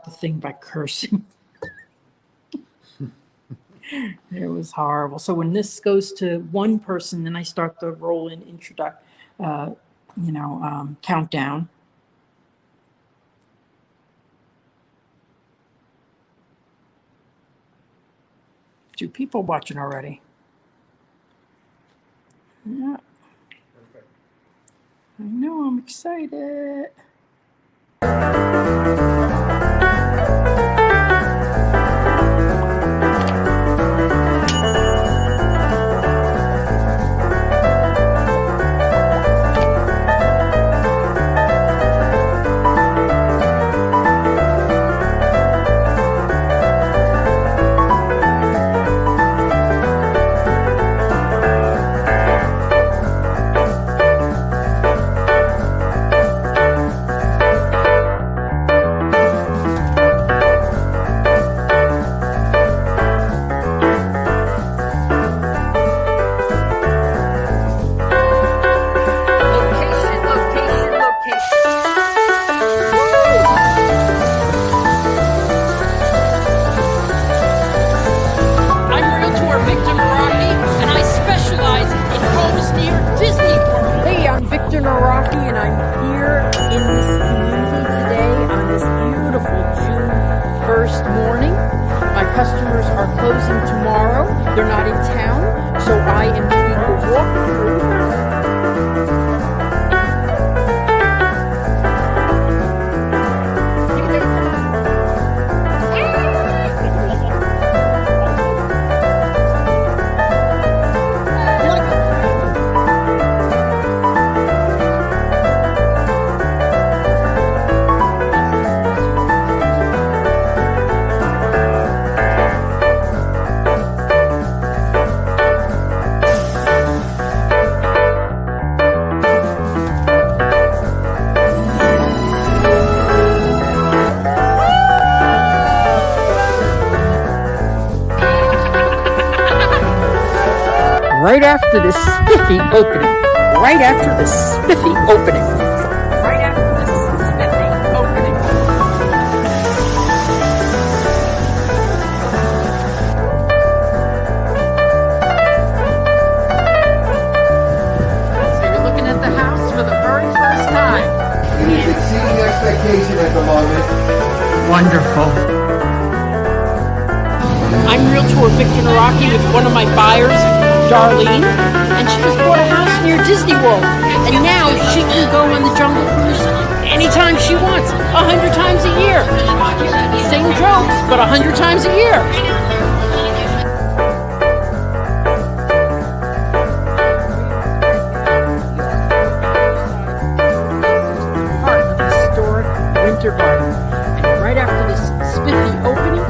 the thing by cursing. It was horrible. So when this goes to one person, then I start the roll in countdown. Two people watching already. Yeah. Perfect. I know, I'm excited. Right after the spiffy opening. Right after the spiffy opening. Right after the spiffy opening. So you're looking at the house for the very first time. It is exceeding expectation at the moment. Wonderful. I'm Realtor Victor Naraki with one of my buyers, Darlene, and she just bought a house near Disney World, and now she can go on the Jungle Cruise anytime she wants, 100 times a year. Same jokes, but 100 times a year. Part of the historic Winter Garden, and right after this spiffy opening,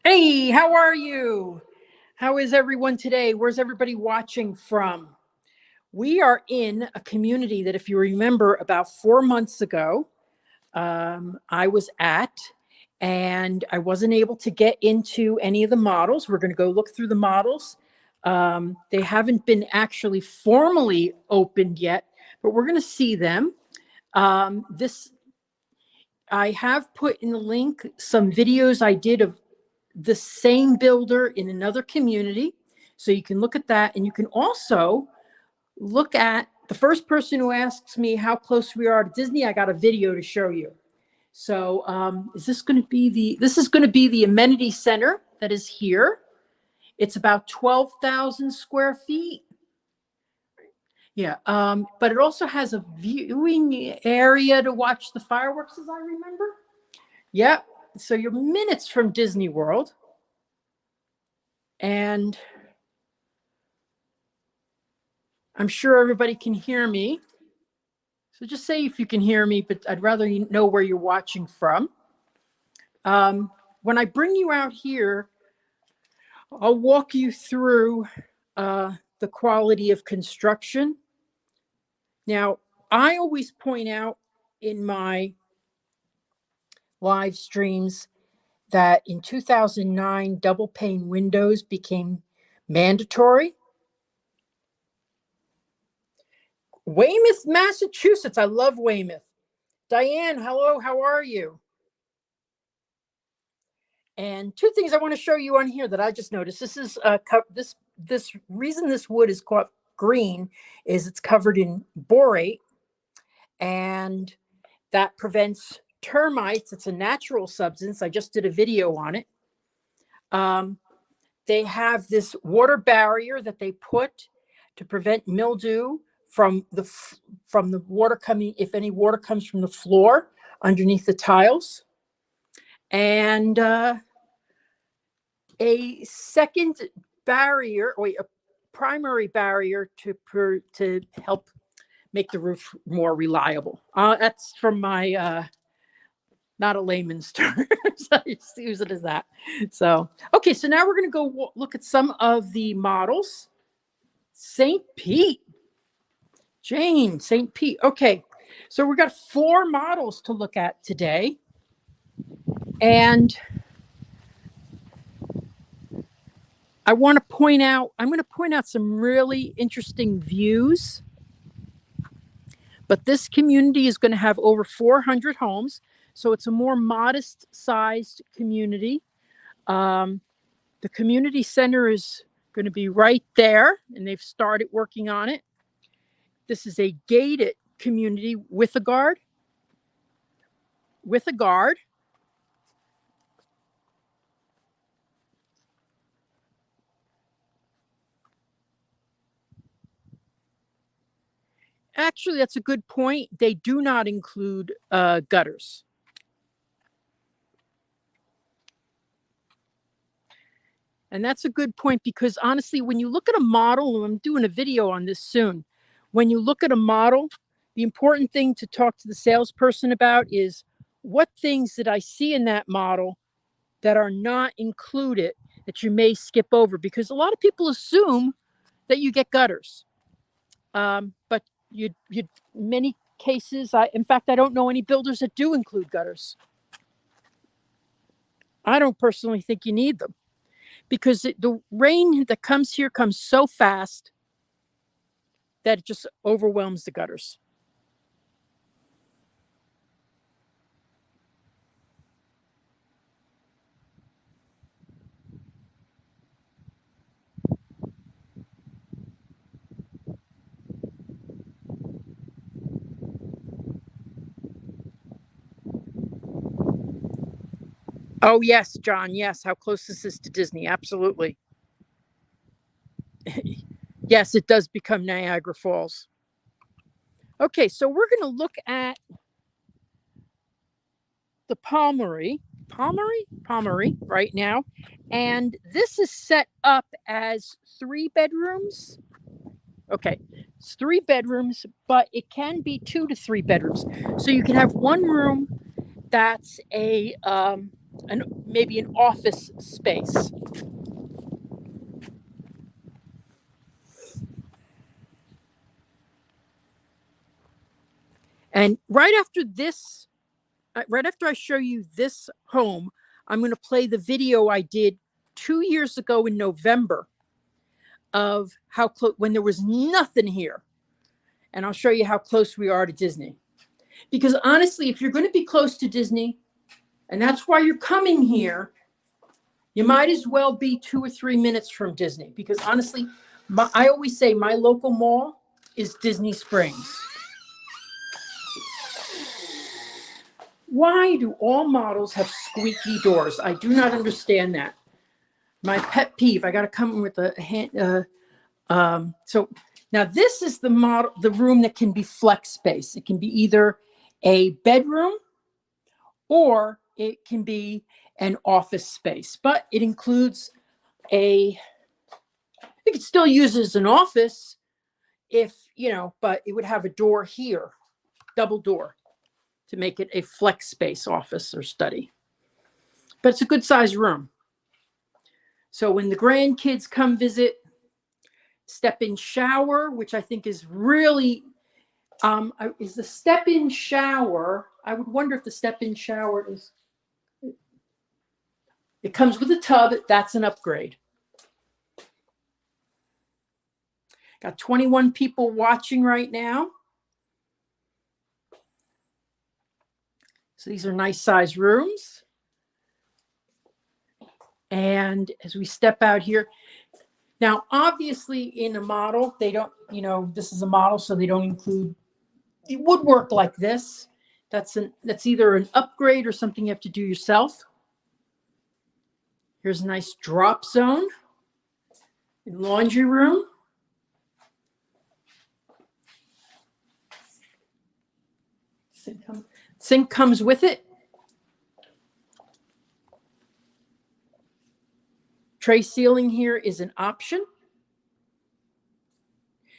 hey, how are you? How is everyone today? Where's everybody watching from? We are in a community that, if you remember, about 4 months ago, I was at, and I wasn't able to get into any of the models. We're going to go look through the models. They haven't been actually formally opened yet, but we're going to see them. I have put in the link some videos I did of the same builder in another community. So you can look at that, and you can also look at the first person who asks me how close we are to Disney. I got a video to show you. So this is going to be the amenity center that is here. It's about 12,000 square feet. Yeah, but it also has a viewing area to watch the fireworks, as I remember. Yeah, so you're minutes from Disney World. And I'm sure everybody can hear me. So just say if you can hear me, but I'd rather you know where you're watching from. When I bring you out here, I'll walk you through the quality of construction. Now, I always point out in my live streams that in 2009, double pane windows became mandatory. Weymouth, Massachusetts. I love Weymouth. Diane, hello, how are you? And two things I want to show you on here that I just noticed. This is this reason this wood is called green is it's covered in borate, and that prevents termites. It's a natural substance. I just did a video on it. They have this water barrier that they put to prevent mildew from the water coming, if any water comes from the floor underneath the tiles. And a second barrier, or a primary barrier to help make the roof more reliable. That's from my not a layman's term. So I just use it as that. So, okay, so now we're going to go look at some of the models. St. Pete. Jane, St. Pete. Okay, so we've got 4 models to look at today. And I'm going to point out some really interesting views. But this community is going to have over 400 homes. So it's a more modest sized community. The community center is going to be right there, and they've started working on it. This is a gated community with a guard. Actually, that's a good point. They do not include gutters. And that's a good point, because honestly, when you look at a model, and I'm doing a video on this soon, when you look at a model, the important thing to talk to the salesperson about is, what things did I see in that model that are not included that you may skip over? Because a lot of people assume that you get gutters. But you many cases, in fact, I don't know any builders that do include gutters. I don't personally think you need them, because the rain that comes here comes so fast that it just overwhelms the gutters. Oh, yes, John. Yes. How close is this to Disney? Absolutely. Yes, it does become Niagara Falls. Okay, so we're going to look at the Palmery right now. And this is set up as 3 bedrooms. Okay, it's 3 bedrooms, but it can be 2 to 3 bedrooms. So you can have one room that's maybe an office space. And right after I show you this home, I'm going to play the video I did 2 years ago in November of how close, when there was nothing here. And I'll show you how close we are to Disney. Because honestly, if you're going to be close to Disney, and that's why you're coming here, you might as well be 2 or 3 minutes from Disney. Because honestly, I always say my local mall is Disney Springs. Why do all models have squeaky doors? I do not understand that. My pet peeve. I got to come with a hand. So now this is the model, the room that can be flex space. It can be either a bedroom or it can be an office space, but it includes you could still use it as an office but it would have a door here, double door, to make it a flex space office or study. But it's a good sized room. So when the grandkids come visit, step-in shower, which I think is really, is the step-in shower. I would wonder if the step-in shower is, It comes with a tub. That's an upgrade. Got 21 people watching right now. So these are nice size rooms. And as we step out here, now obviously in a model, they don't, this is a model, so they don't include the woodwork like this. That's either an upgrade or something you have to do yourself. Here's a nice drop zone and laundry room. Sink comes with it. Tray ceiling here is an option.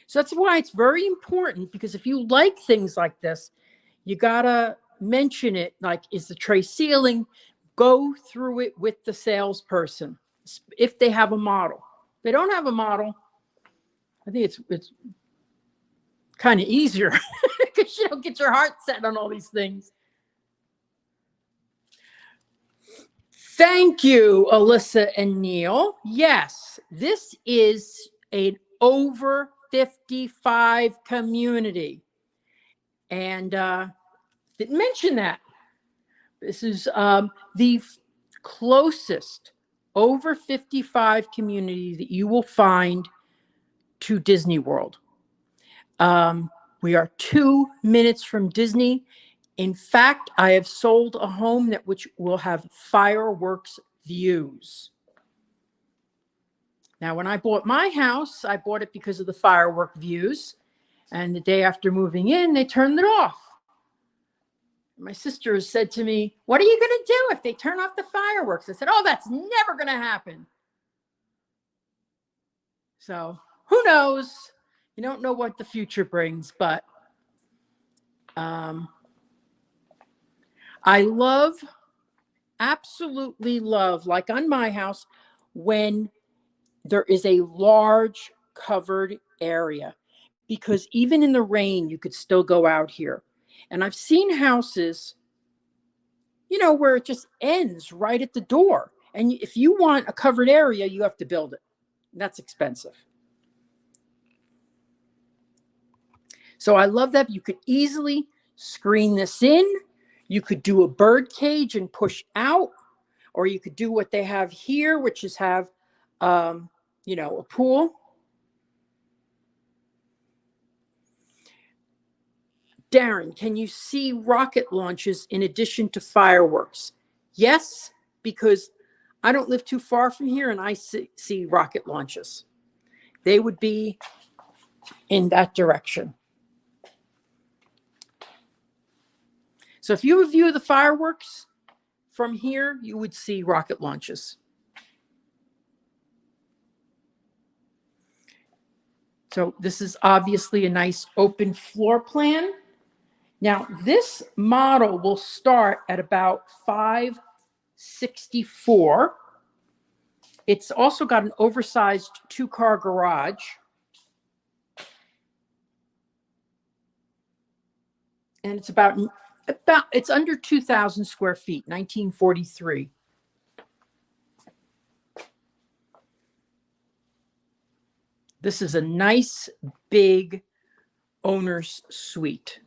So that's why it's very important, because if you like things like this, you gotta mention it. Like, is the tray ceiling? Go through it with the salesperson if they have a model. If they don't have a model, I think it's kind of easier because you don't get your heart set on all these things. Thank you, Alyssa and Neil. Yes, this is an over 55 community. And didn't mention that. This is the closest over 55 community that you will find to Disney World. We are 2 minutes from Disney. In fact, I have sold a home which will have fireworks views. Now, when I bought my house, I bought it because of the firework views. And the day after moving in, they turned it off. My sister has said to me, "What are you going to do if they turn off the fireworks?" I said, "Oh, that's never going to happen." So who knows? You don't know what the future brings, but I absolutely love, like on my house, when there is a large covered area, because even in the rain, you could still go out here. And I've seen houses, where it just ends right at the door. And if you want a covered area, you have to build it. That's expensive. So I love that. You could easily screen this in. You could do a bird cage and push out, or you could do what they have here, which is have, a pool. Darren, can you see rocket launches in addition to fireworks? Yes, because I don't live too far from here and I see rocket launches. They would be in that direction. So if you view the fireworks from here, you would see rocket launches. So this is obviously a nice open floor plan. Now, this model will start at about $564. It's also got an oversized 2-car garage. And it's it's under 2,000 square feet, 1943. This is a nice big owner's suite.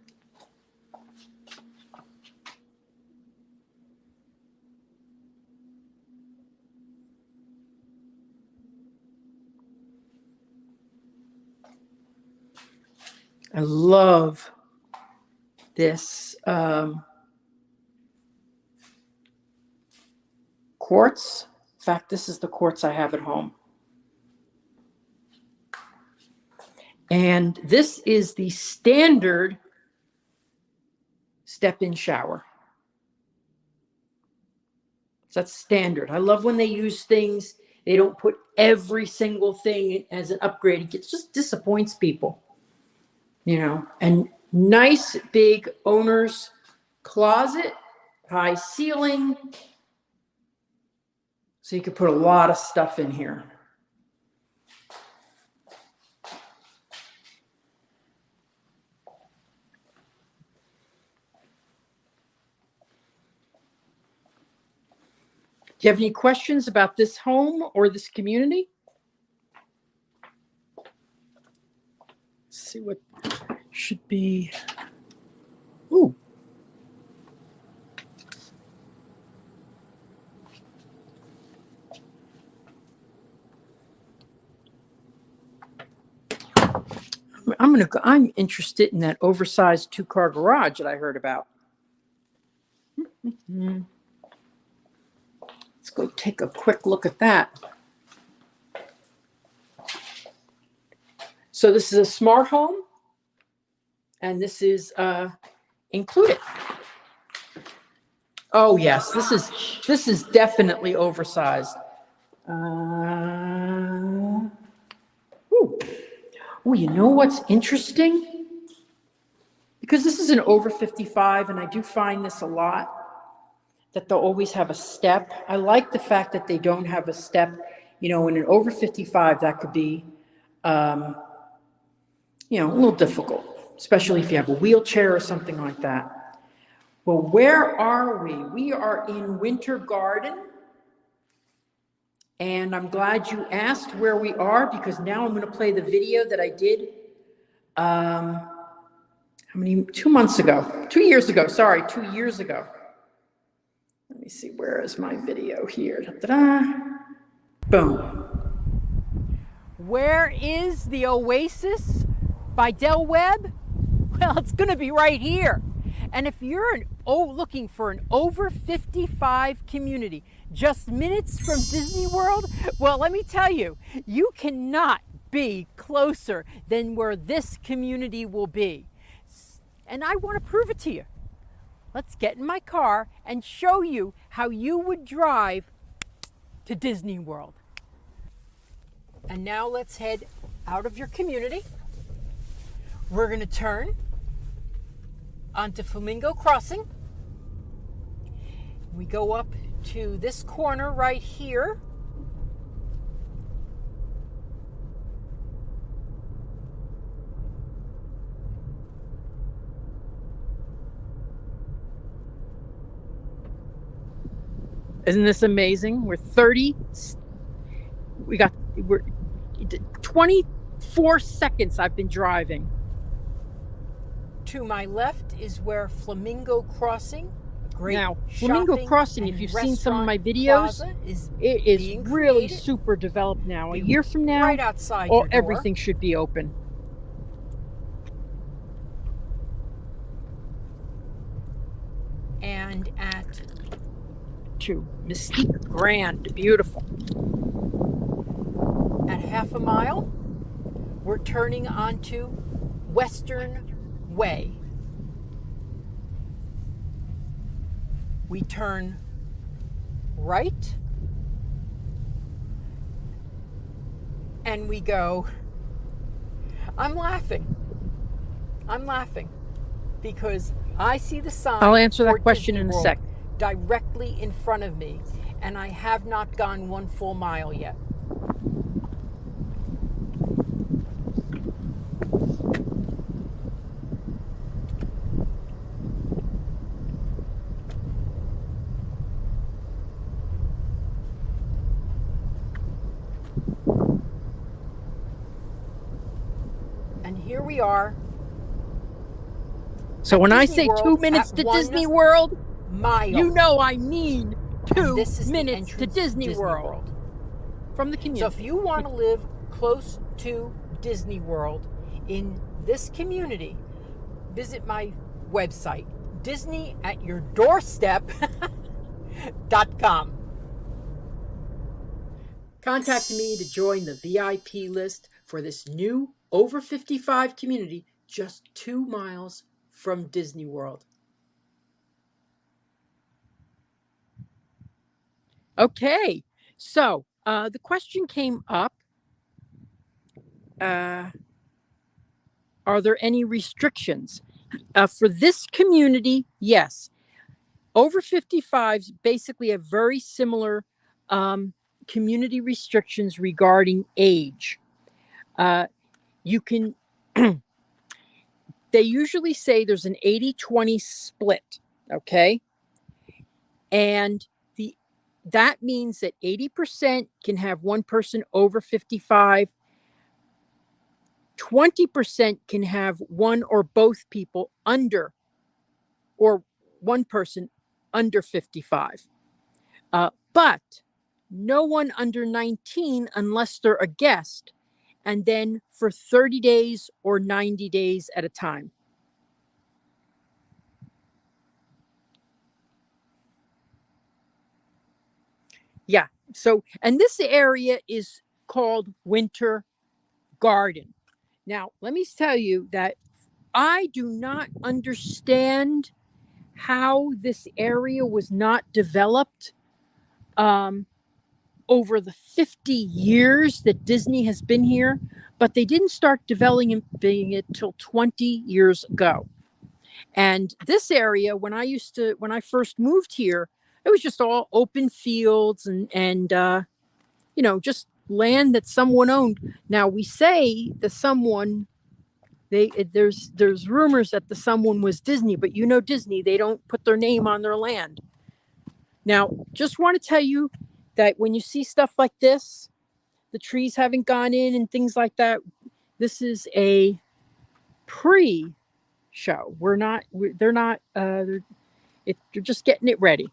I love this quartz. In fact, this is the quartz I have at home. And this is the standard step-in shower. So that's standard. I love when they use things, they don't put every single thing as an upgrade. It just disappoints people, and nice big owner's closet, high ceiling. So you could put a lot of stuff in here. you have any questions about this home or this community? Let's see what should be. Ooh. I'm interested in that oversized 2-car garage that I heard about. Let's go take a quick look at that. So this is a smart home, and this is included. Oh yes, this is definitely oversized. Oh, you know what's interesting? Because this is an over 55, and I do find this a lot, that they'll always have a step. I like the fact that they don't have a step. You know, in an over 55, that could be, a little difficult, especially if you have a wheelchair or something like that. Well, where are we? We are in Winter Garden. And I'm glad you asked where we are, because now I'm going to play the video that I did, 2 months ago, 2 years ago, sorry, 2 years ago. Let me see, where is my video here? Da-da-da. Boom. Where is the Oasis by Del Webb? Well, it's going to be right here. And if you're looking for an over 55 community, just minutes from Disney World, well, let me tell you, you cannot be closer than where this community will be. And I want to prove it to you. Let's get in my car and show you how you would drive to Disney World. And now let's head out of your community. We're going to turn onto Flamingo Crossing. We go up to this corner right here. Isn't this amazing? We're 24 seconds I've been driving. To my left is where Flamingo Crossing, now, Flamingo Crossing, if you've seen some of my videos, it is really super developed now. A year from now, right outside your door, everything should be open. And to Mystique Grand, beautiful. At half a mile, we're turning onto Western Way. We turn right and we go. I'm laughing because I see the sign. I'll answer that question in a sec. Directly in front of me, and I have not gone 1 full mile yet. And here we are. So when I say 2 minutes to Disney World, you know I mean 2 minutes to Disney World from the community. So if you want to live close to Disney World in this community, visit my website, DisneyAtYourDoorstep.com. Contact me to join the VIP list for this new over 55 community just 2 miles from Disney World. Okay, so the question came up, are there any restrictions? For this community, yes. Over 55s basically have very similar community restrictions regarding age. You can, they usually say there's an 80-20 split, okay? And that means that 80% can have one person over 55. 20% can have one or both people under, or one person under 55. But no one under 19 unless they're a guest, and then for 30 days or 90 days at a time. Yeah. So, and this area is called Winter Garden. Now, let me tell you that I do not understand how this area was not developed over the 50 years that Disney has been here, but they didn't start developing it till 20 years ago. And this area, when I first moved here, it was just all open fields and just land that someone owned. Now we say the someone, there's rumors that the someone was Disney, but Disney, they don't put their name on their land. Now, just want to tell you that when you see stuff like this, the trees haven't gone in and things like that, this is a pre-show. They're just getting it ready.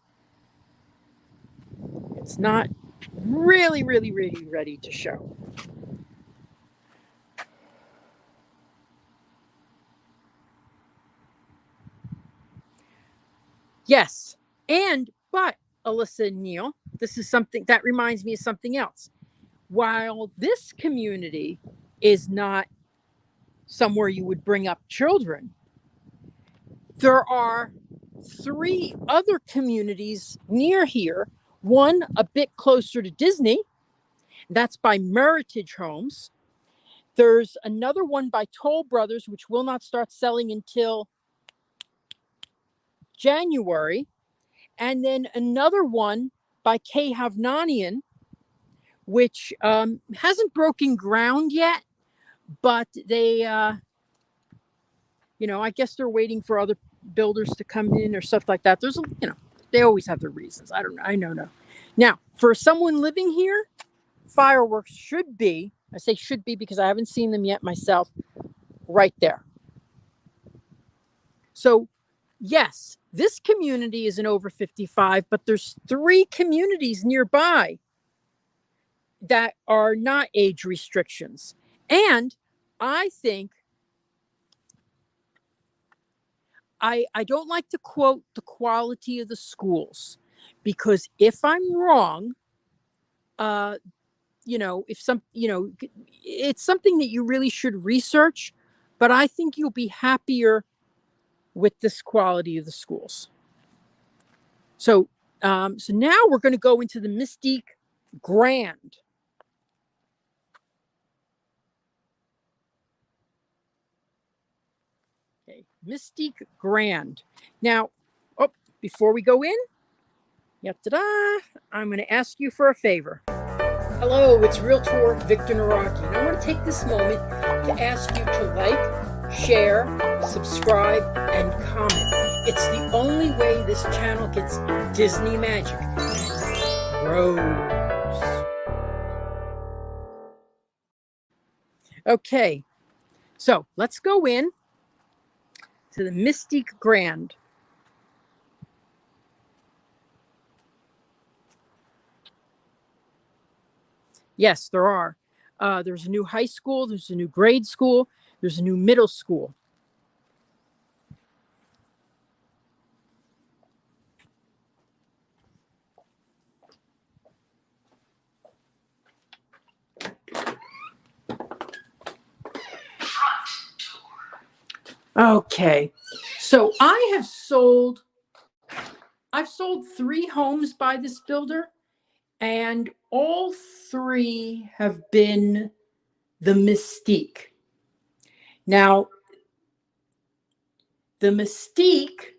It's not really, really, really ready to show. Yes. But Alyssa and Neil, this is something that reminds me of something else. While this community is not somewhere you would bring up children, there are 3 other communities near here. One a bit closer to Disney, that's by Meritage Homes. There's another one by Toll Brothers, which will not start selling until January. And then another one by K. Havnanian, which hasn't broken ground yet, but they, I guess they're waiting for other builders to come in or stuff like that. There's, they always have their reasons. I don't know. I know. Now, for someone living here, fireworks should be, I say should be because I haven't seen them yet myself, right there. So, yes, this community is an over 55, but there's 3 communities nearby that are not age restrictions. And I think, I don't like to quote the quality of the schools, because if I'm wrong, it's something that you really should research, but I think you'll be happier with this quality of the schools. So now we're going to go into the Mystique Grand. Okay, Mystique Grand. Now, before we go in, I'm going to ask you for a favor. Hello, it's Realtor Victor Naraki, and I want to take this moment to ask you to like, share, subscribe, and comment. It's the only way this channel gets Disney magic and grows. Okay, so let's go in to the Mystique Grand. Yes, there are. There's a new high school, there's a new grade school, there's a new middle school. Okay, so I've sold 3 homes by this builder, and all 3 have been the Mystique. Now, the Mystique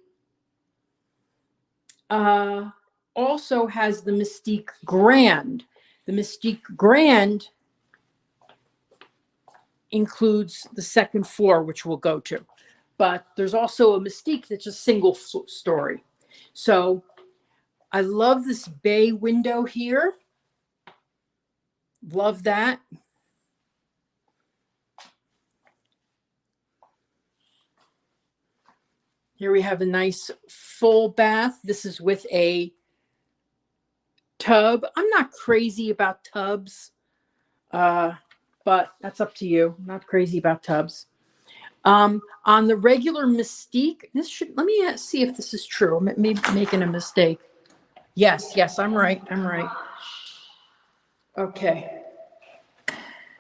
also has the Mystique Grand. The Mystique Grand includes the second floor, which we'll go to. But there's also a Mystique that's a single story. So I love this bay window here. Love that. Here we have a nice full bath. This is with a tub. I'm not crazy about tubs, but that's up to you. I'm not crazy about tubs. On the regular Mystique, let me see if this is true. I may be making a mistake. Yes, I'm right.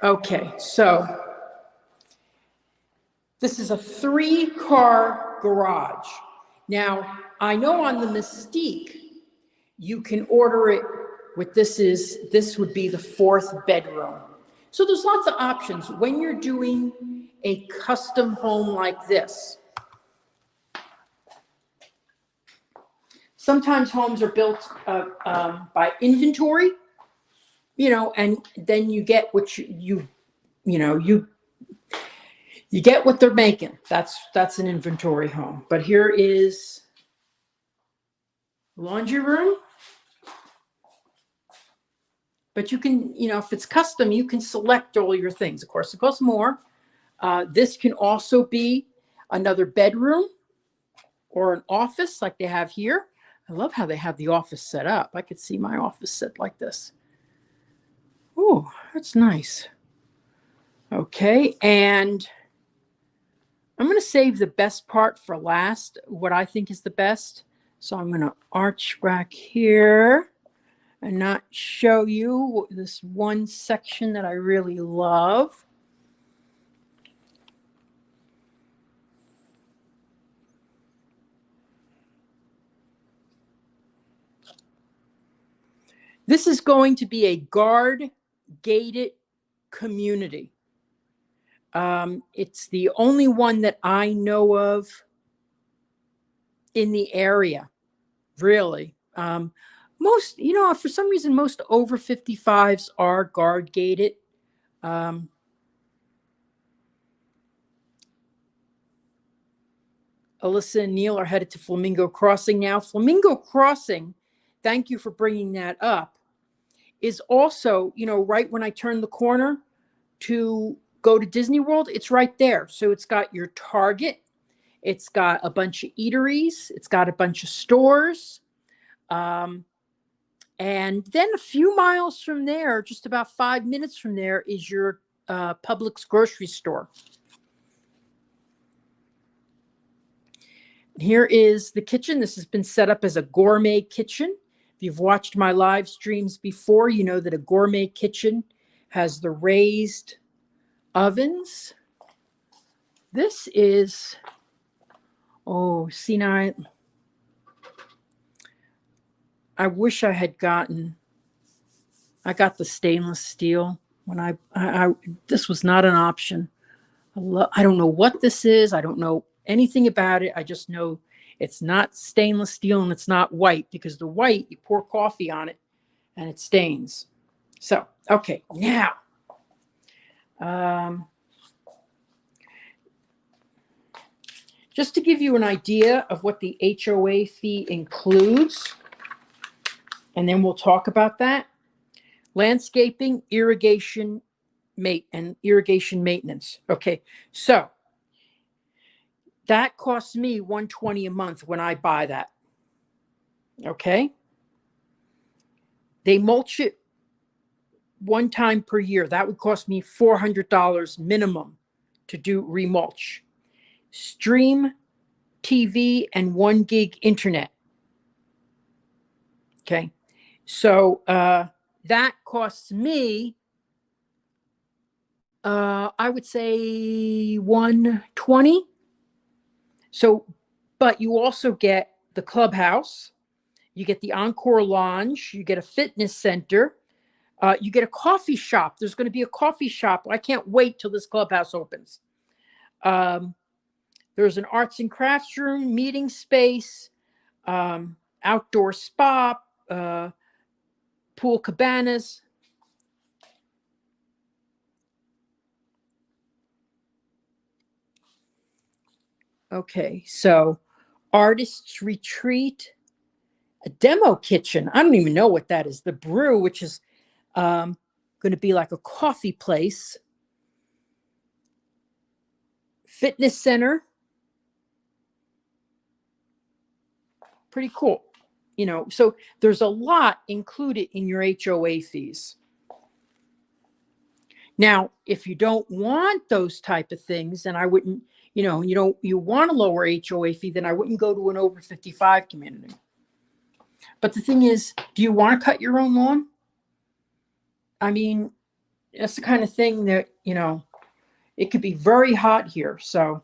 Okay, so this is a 3-car garage. Now, I know on the Mystique, you can order it with this would be the 4th bedroom. So there's lots of options when you're doing a custom home like this. Sometimes homes are built by inventory, and then you get what you get what they're making. That's an inventory home. But here is laundry room. But you can, if it's custom, you can select all your things. Of course, it costs more. This can also be another bedroom or an office like they have here. I love how they have the office set up. I could see my office set like this. Oh, that's nice. Okay, and I'm going to save the best part for last, what I think is the best. So I'm going to arch back here and not show you this one section that I really love. This is going to be a guard-gated community. It's the only one that I know of in the area, really. Most, for some reason, most over 55s are guard-gated. Alyssa and Neil are headed to Flamingo Crossing now. Flamingo Crossing, thank you for bringing that up, is also, right when I turn the corner to go to Disney World, it's right there. So it's got your Target, it's got a bunch of eateries, it's got a bunch of stores. And then a few miles from there, just about 5 minutes from there, is your Publix grocery store. Here is the kitchen. This has been set up as a gourmet kitchen. If you've watched my live streams before, you know that a gourmet kitchen has the raised ovens. This is, see now, I wish I had I got the stainless steel when this was not an option. I don't know what this is. I don't know anything about it. I just know it's not stainless steel and it's not white, because the white, you pour coffee on it and it stains. So, okay, now, just to give you an idea of what the HOA fee includes, and then we'll talk about that. Landscaping, irrigation, irrigation maintenance. Okay, so that costs me $120 a month when I buy that. Okay. They mulch it one time per year. That would cost me $400 minimum to do remulch. Stream TV and 1 gig internet. Okay. So that costs me, I would say $120. So, but you also get the clubhouse, you get the Encore Lounge, you get a fitness center, you get a coffee shop. There's going to be a coffee shop. I can't wait till this clubhouse opens. There's an arts and crafts room, meeting space, outdoor spa, pool cabanas. Okay, so artists retreat a demo kitchen. I don't even know what that is. The brew, which is going to be like a coffee place. Fitness center. Pretty cool. You know, so there's a lot included in your HOA fees. Now, if you don't want those type of things, then I wouldn't, you know, you want a lower HOA fee, then I wouldn't go to an over 55 community. But the thing is, do you want to cut your own lawn? I mean, that's the kind of thing that, you know, it could be very hot here. So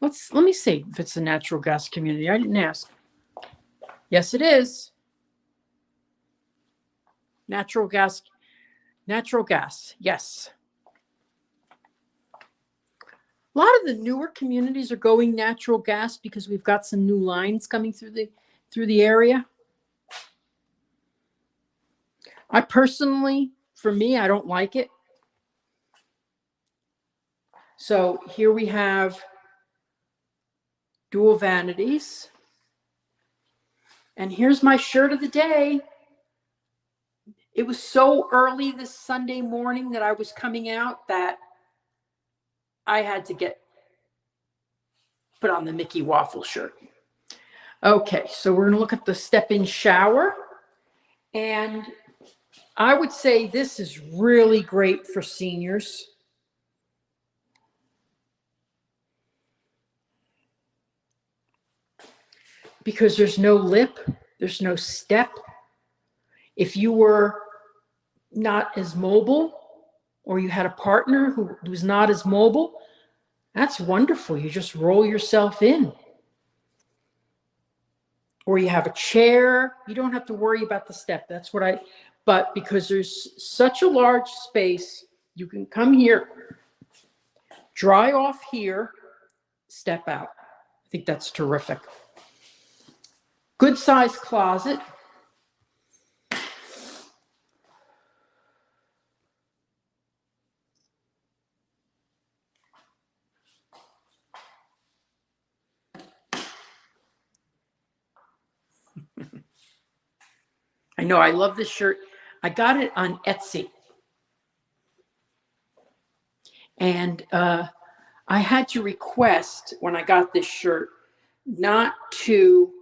let me see if it's a natural gas community. I didn't ask. Yes, it is. Natural gas. Yes. A lot of the newer communities are going natural gas because we've got some new lines coming through the area. I personally, for me, I don't like it. So here we have dual vanities. And here's my shirt of the day. It was so early this Sunday morning that I was coming out that I had to put on the Mickey Waffle shirt. Okay, so we're gonna look at the step-in shower. And I would say this is really great for seniors. Because there's no lip, there's no step. If you were not as mobile, or you had a partner who was not as mobile, that's wonderful. You just roll yourself in. Or you have a chair, you don't have to worry about the step. But because there's such a large space, you can come here, dry off here, step out. I think that's terrific. Good size closet. I know, I love this shirt. I got it on Etsy. And I had to request when I got this shirt not to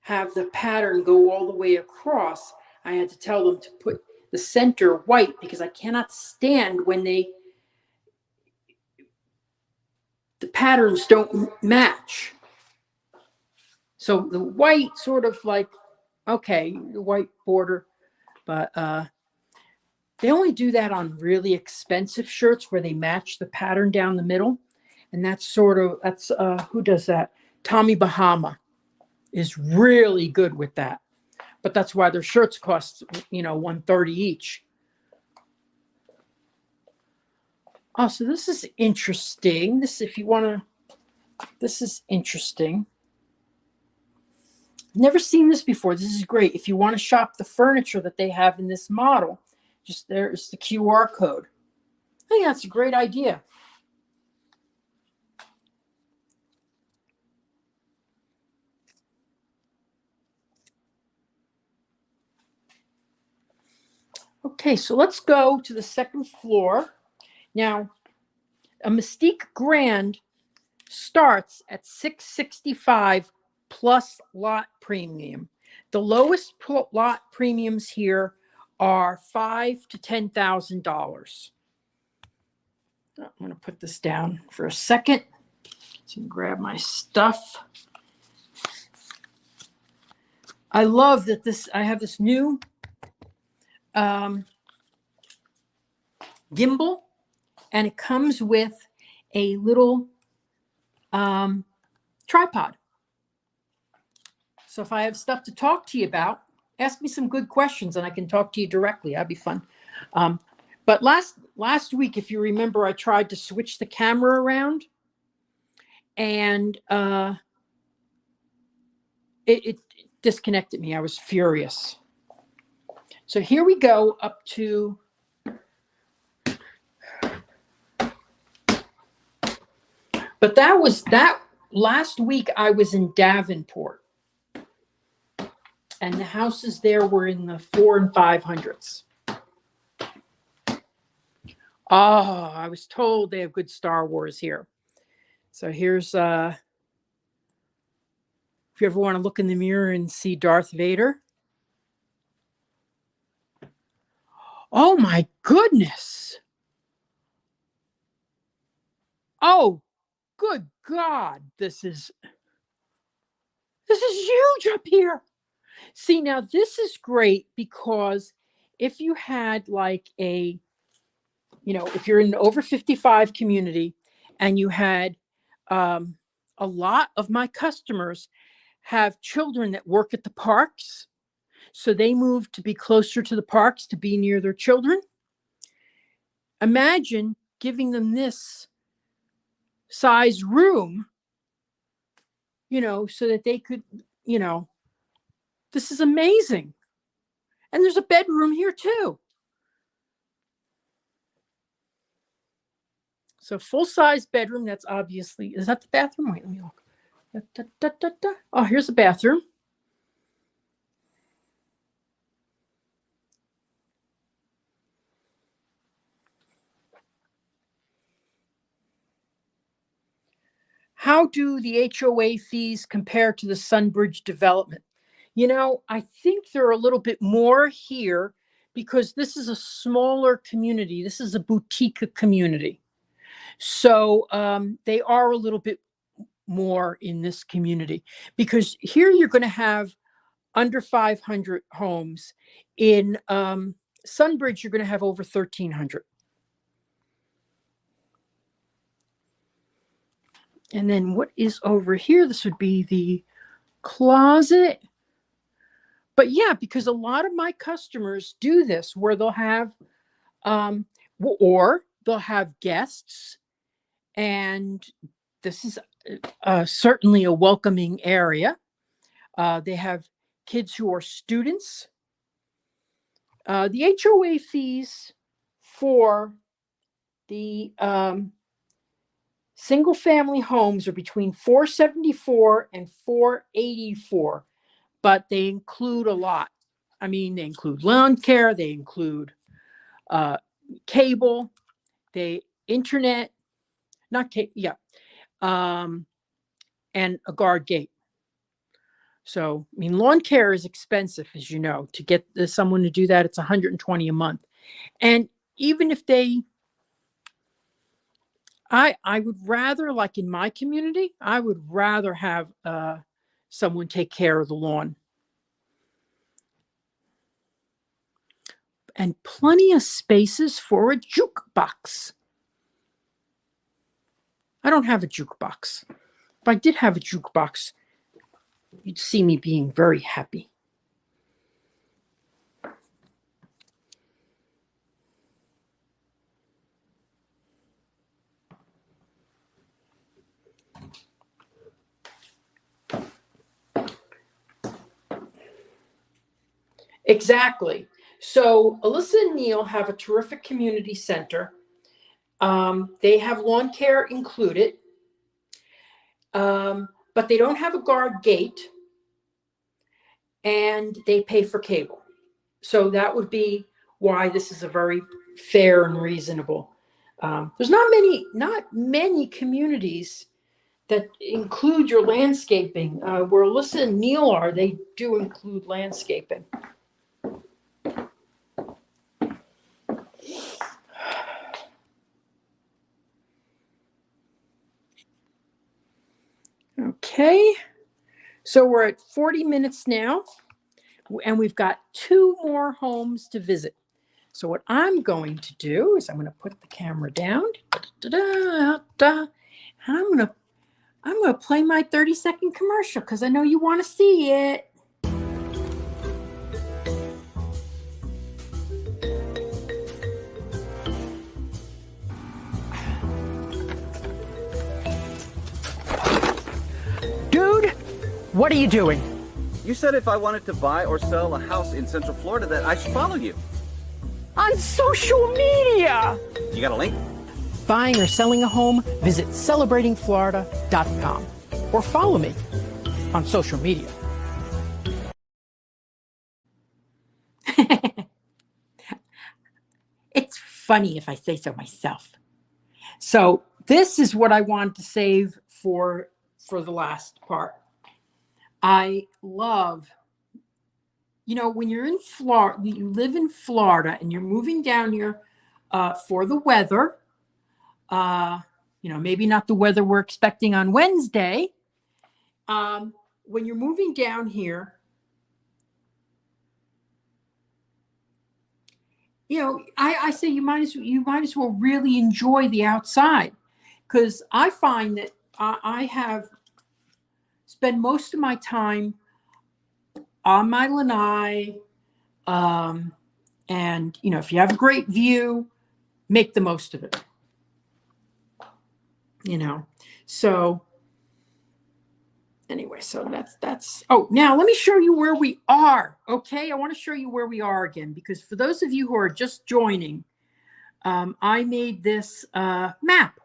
have the pattern go all the way across. I had to tell them to put the center white because I cannot stand when the patterns don't match. So the white sort of like, okay, the white border, but they only do that on really expensive shirts where they match the pattern down the middle. And that's who does that? Tommy Bahama is really good with that. But that's why their shirts cost, $130 each. Oh, so this is interesting. This is interesting. Never seen this before. This is great. If you want to shop the furniture that they have in this model, just there's the QR code. I think that's a great idea. Okay, so let's go to the second floor. Now, a Mystique Grand starts at $665 plus lot premium. The lowest lot premiums here are $5,000 to $10,000. I'm going to put this down for a second. So grab my stuff. I love that I have this new gimbal, and it comes with a little tripod. So if I have stuff to talk to you about, ask me some good questions and I can talk to you directly. That'd be fun. But last week, if you remember, I tried to switch the camera around, and it disconnected me. I was furious. So here we go up to but that last week I was in Davenport. And the houses there were in the 400s and 500s. Oh, I was told they have good Star Wars here. So here's if you ever want to look in the mirror and see Darth Vader. Oh my goodness. Oh, good God. This is huge up here. See, now this is great because if you had like if you're in an over 55 community and you had a lot of my customers have children that work at the parks, so they move to be closer to the parks to be near their children. Imagine giving them this size room, so that they could, this is amazing. And there's a bedroom here too. So full-size bedroom, that's obviously, is that the bathroom? Wait, let me look. Oh, here's the bathroom. How do the HOA fees compare to the Sunbridge development? I think they're a little bit more here because this is a smaller community. This is a boutique community. So they are a little bit more in this community because here you're going to have under 500 homes. In Sunbridge, you're going to have over 1,300. And then what is over here? This would be the closet. But yeah, because a lot of my customers do this where they'll have, or they'll have guests. And this is certainly a welcoming area. They have kids who are students. The HOA fees for the single family homes are between $474 and $484, but they include a lot. I mean, they include lawn care, they include cable, internet, and a guard gate. So, I mean, lawn care is expensive, as you know. To get someone to do that, it's $120 a month. And even if I would rather, like in my community, I would rather have someone take care of the lawn. And plenty of spaces for a jukebox. I don't have a jukebox. If I did have a jukebox, you'd see me being very happy. Exactly. So Alyssa and Neil have a terrific community center. They have lawn care included, but they don't have a guard gate, and they pay for cable. So that would be why this is a very fair and reasonable. There's not many communities that include your landscaping. Where Alyssa and Neil are, they do include landscaping. Okay, so we're at 40 minutes now, and we've got 2 more homes to visit. So what I'm going to do is I'm going to put the camera down, and I'm going to play my 30-second commercial because I know you want to see it. Dude, what are you doing? You said if I wanted to buy or sell a house in Central Florida that I should follow you. On social media! You got a link? Buying or selling a home? Visit celebratingflorida.com or follow me on social media. It's funny if I say so myself. So this is what I wanted to save for the last part. I love, when you're in Florida, you live in Florida and you're moving down here for the weather, maybe not the weather we're expecting on Wednesday. When you're moving down here, I say you might as well really enjoy the outside, because I find that I have spent most of my time on my lanai, and if you have a great view, make the most of it. So anyway, so that's now let me show you where we are. Okay, I want to show you where we are again, because for those of you who are just joining, I made this map.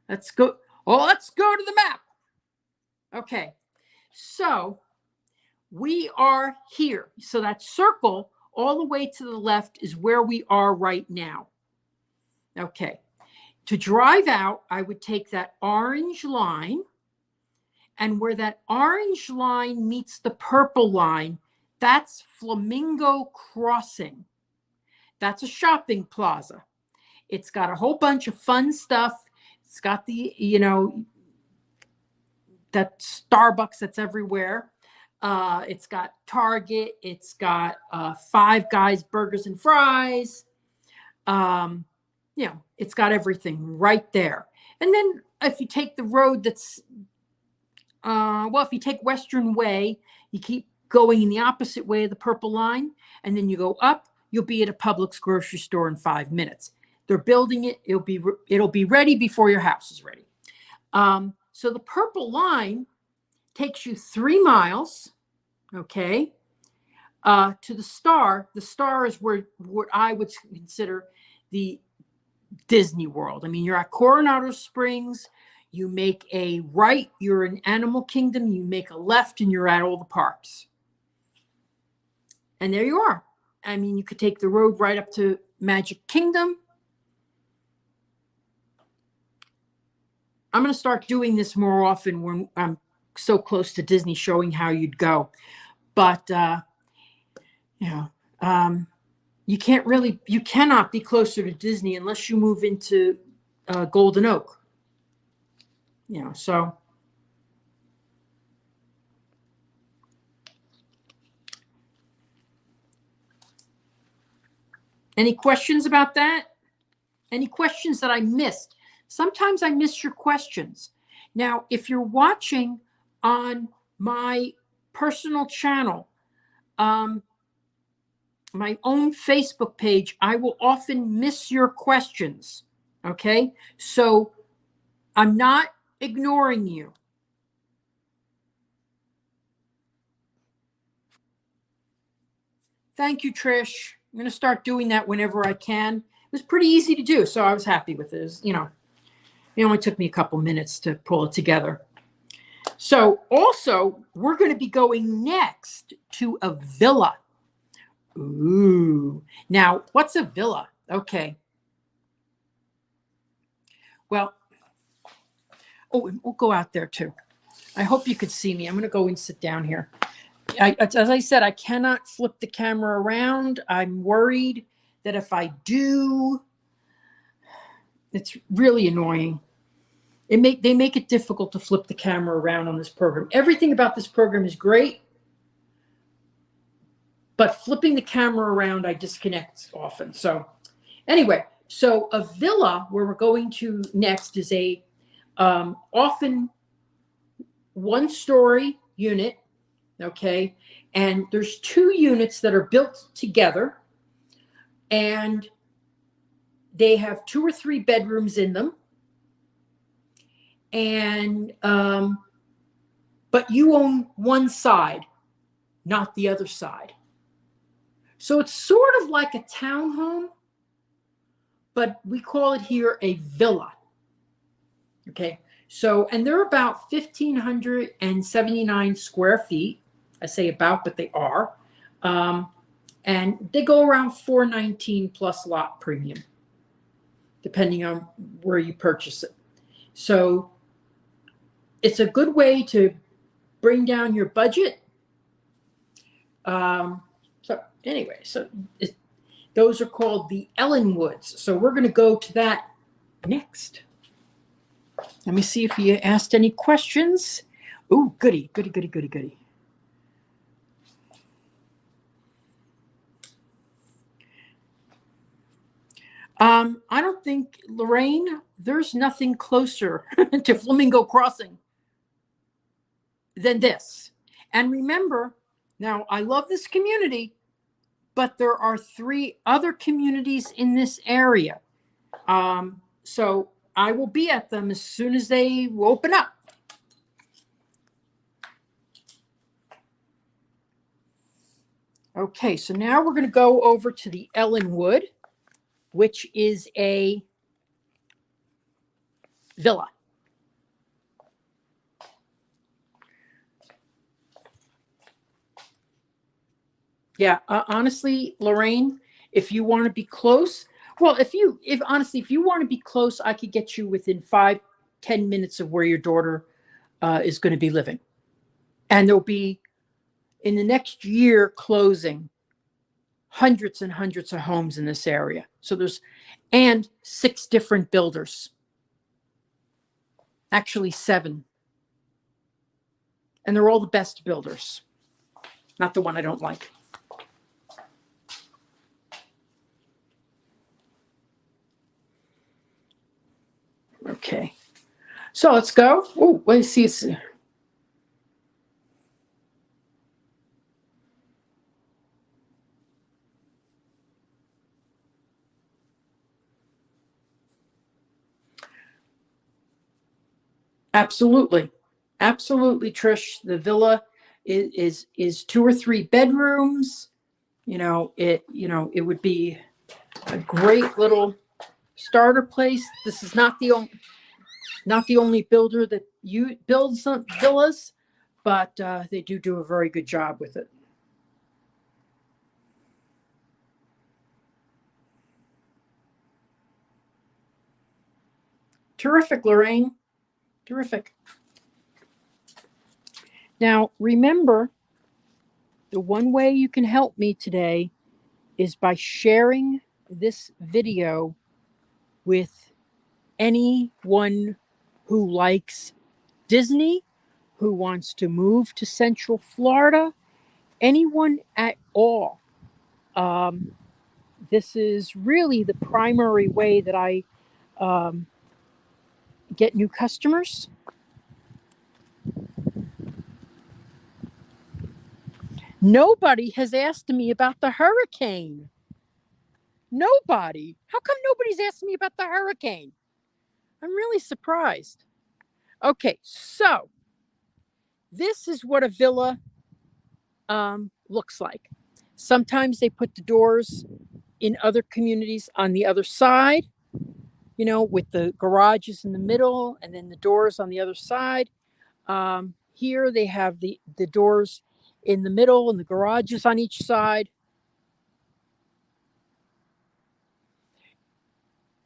Let's go to the map. Okay, so we are here. So that circle all the way to the left is where we are right now. Okay, to drive out, I would take that orange line, and where that orange line meets the purple line, that's Flamingo Crossing. That's a shopping plaza. It's got a whole bunch of fun stuff. It's got the, that Starbucks that's everywhere. It's got Target. It's got Five Guys Burgers and Fries. It's got everything right there. And then if you take the road that's, if you take Western Way, you keep going in the opposite way of the purple line, and then you go up, you'll be at a Publix grocery store in 5 minutes. They're building it. It'll be ready before your house is ready. So the purple line takes you 3 miles, okay, to the Star. The Star is what I would consider the Disney World. I mean, you're at Coronado Springs. You make a right, you're in Animal Kingdom. You make a left, and you're at all the parks. And there you are. I mean, you could take the road right up to Magic Kingdom. I'm going to start doing this more often when I'm so close to Disney, showing how you'd go. But, you cannot be closer to Disney unless you move into Golden Oak. So. Any questions about that? Any questions that I missed? Sometimes I miss your questions. Now, if you're watching on my personal channel, my own Facebook page, I will often miss your questions. Okay? So I'm not ignoring you. Thank you, Trish. I'm going to start doing that whenever I can. It was pretty easy to do, so I was happy with it. It only took me a couple minutes to pull it together. So also, we're going to be going next to a villa. Ooh. Now, what's a villa? Okay. Well, we'll go out there too. I hope you could see me. I'm going to go and sit down here. As I said, I cannot flip the camera around. I'm worried that if I do, it's really annoying. They make it difficult to flip the camera around on this program. Everything about this program is great, but flipping the camera around, I disconnect often. So anyway, so a villa where we're going to next is a often one-story unit. Okay, and there's 2 units that are built together, and they have 2 or 3 bedrooms in them. And but you own one side. not the other side. So it's sort of like a townhome, but we call it here a villa. Okay. So, and they're about 1,579 square feet. I say about, but they are. And they go around $419 plus lot premium, depending on where you purchase it. So it's a good way to bring down your budget. So anyway, those are called the Ellenwoods. So we're going to go to that next. Let me see if you asked any questions. Ooh, goody. I don't think, Lorraine, there's nothing closer to Flamingo Crossing than this. And remember, now I love this community, but there are 3 other communities in this area. So I will be at them as soon as they open up. Okay, so now we're going to go over to the Ellenwood, which is a villa. Yeah, honestly, Lorraine, if you want to be close, well, if you want to be close, I could get you within 5-10 minutes of where your daughter is going to be living. And there'll be, in the next year, closing hundreds and hundreds of homes in this area. So and 6 different builders. Actually 7. And they're all the best builders. Not the one I don't like. Okay. So let's go. Oh, let's see. Absolutely, Trish. The villa is 2 or 3 bedrooms. It would be a great little starter place. This is not the only builder that builds some villas, but they do a very good job with it. Terrific, Lorraine. Terrific. Now, remember, the one way you can help me today is by sharing this video with anyone who likes Disney, who wants to move to Central Florida, anyone at all. This is really the primary way that I get new customers. Nobody has asked me about the hurricane. Nobody. How come nobody's asked me about the hurricane? I'm really surprised. Okay, so this is what a villa looks like. Sometimes they put the doors in other communities on the other side, with the garages in the middle and then the doors on the other side. Here they have the doors in the middle and the garages on each side.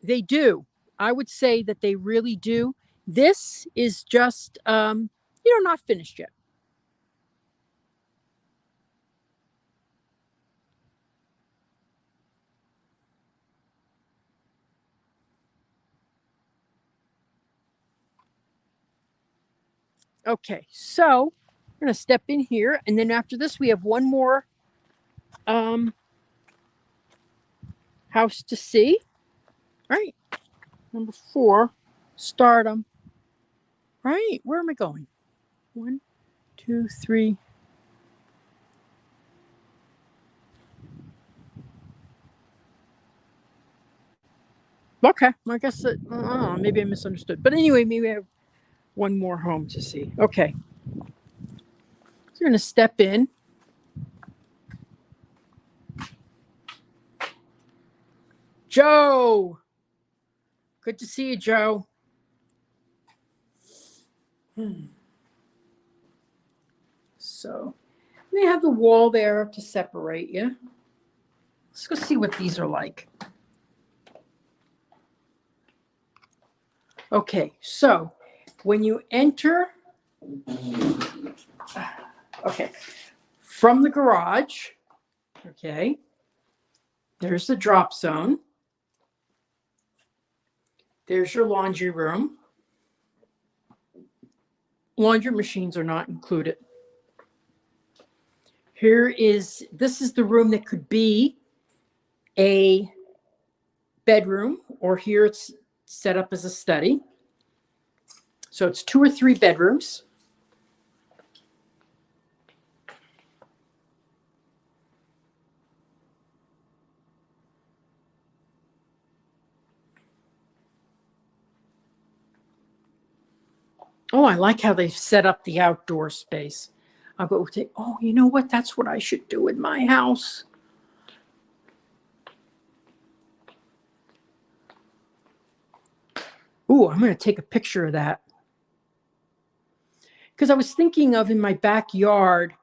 They do. I would say that they really do. This is just, not finished yet. Okay, so I'm going to step in here, and then after this, we have one more house to see. All right, number 4, Stardom. Right, where am I going? 1, 2, 3. Okay, I guess maybe I misunderstood. But anyway, maybe I have one more home to see. Okay. So you're going to step in. Joe. Good to see you, Joe. So they have the wall there to separate you. Let's go see what these are like. Okay, so when you enter, okay, from the garage, okay, there's the drop zone. There's your laundry room. Laundry machines are not included. This is the room that could be a bedroom, or here it's set up as a study. So it's 2 or 3 bedrooms. Oh, I like how they've set up the outdoor space. I'll go say, oh, you know what? That's what I should do in my house. Ooh, I'm going to take a picture of that. Because I was thinking of in my backyard.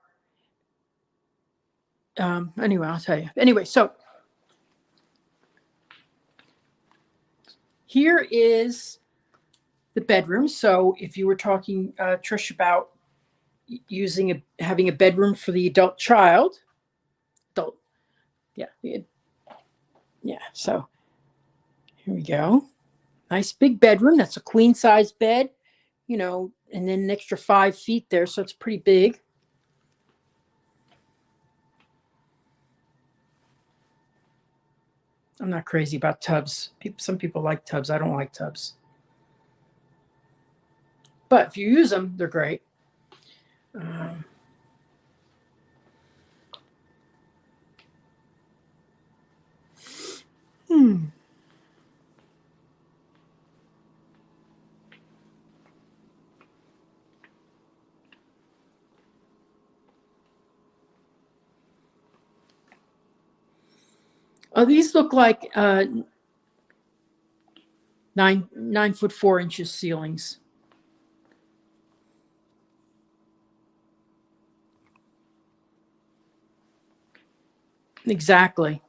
Anyway, I'll tell you. Anyway, so here is the bedroom. So if you were talking, Trish, about having a bedroom for the adult. Yeah. So here we go. Nice big bedroom. That's a queen size bed, and then an extra 5 feet there. So it's pretty big. I'm not crazy about tubs. Some people like tubs. I don't like tubs. But if you use them, they're great. Oh, these look like 9 foot 4 inches ceilings. Exactly.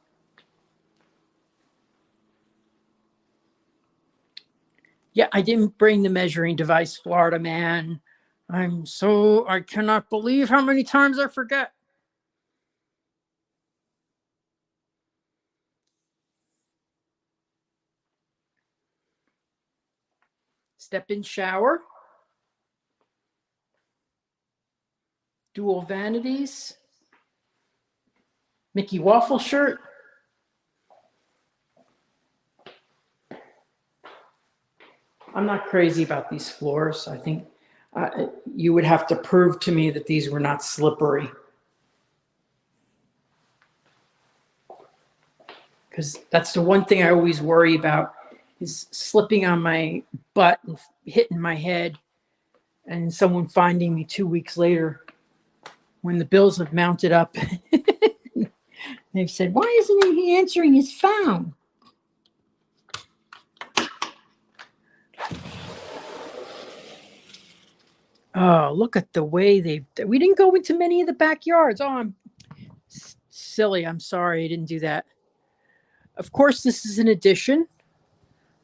Yeah, I didn't bring the measuring device, Florida man. I cannot believe how many times I forget. Step-in shower. Dual vanities. Mickey waffle shirt. I'm not crazy about these floors. I think you would have to prove to me that these were not slippery. Because that's the one thing I always worry about, is slipping on my butt and hitting my head, and someone finding me 2 weeks later when the bills have mounted up. They've said, why isn't he answering his phone? Oh, look at the way we didn't go into many of the backyards. Oh, I'm silly. I'm sorry I didn't do that. Of course, this is an addition,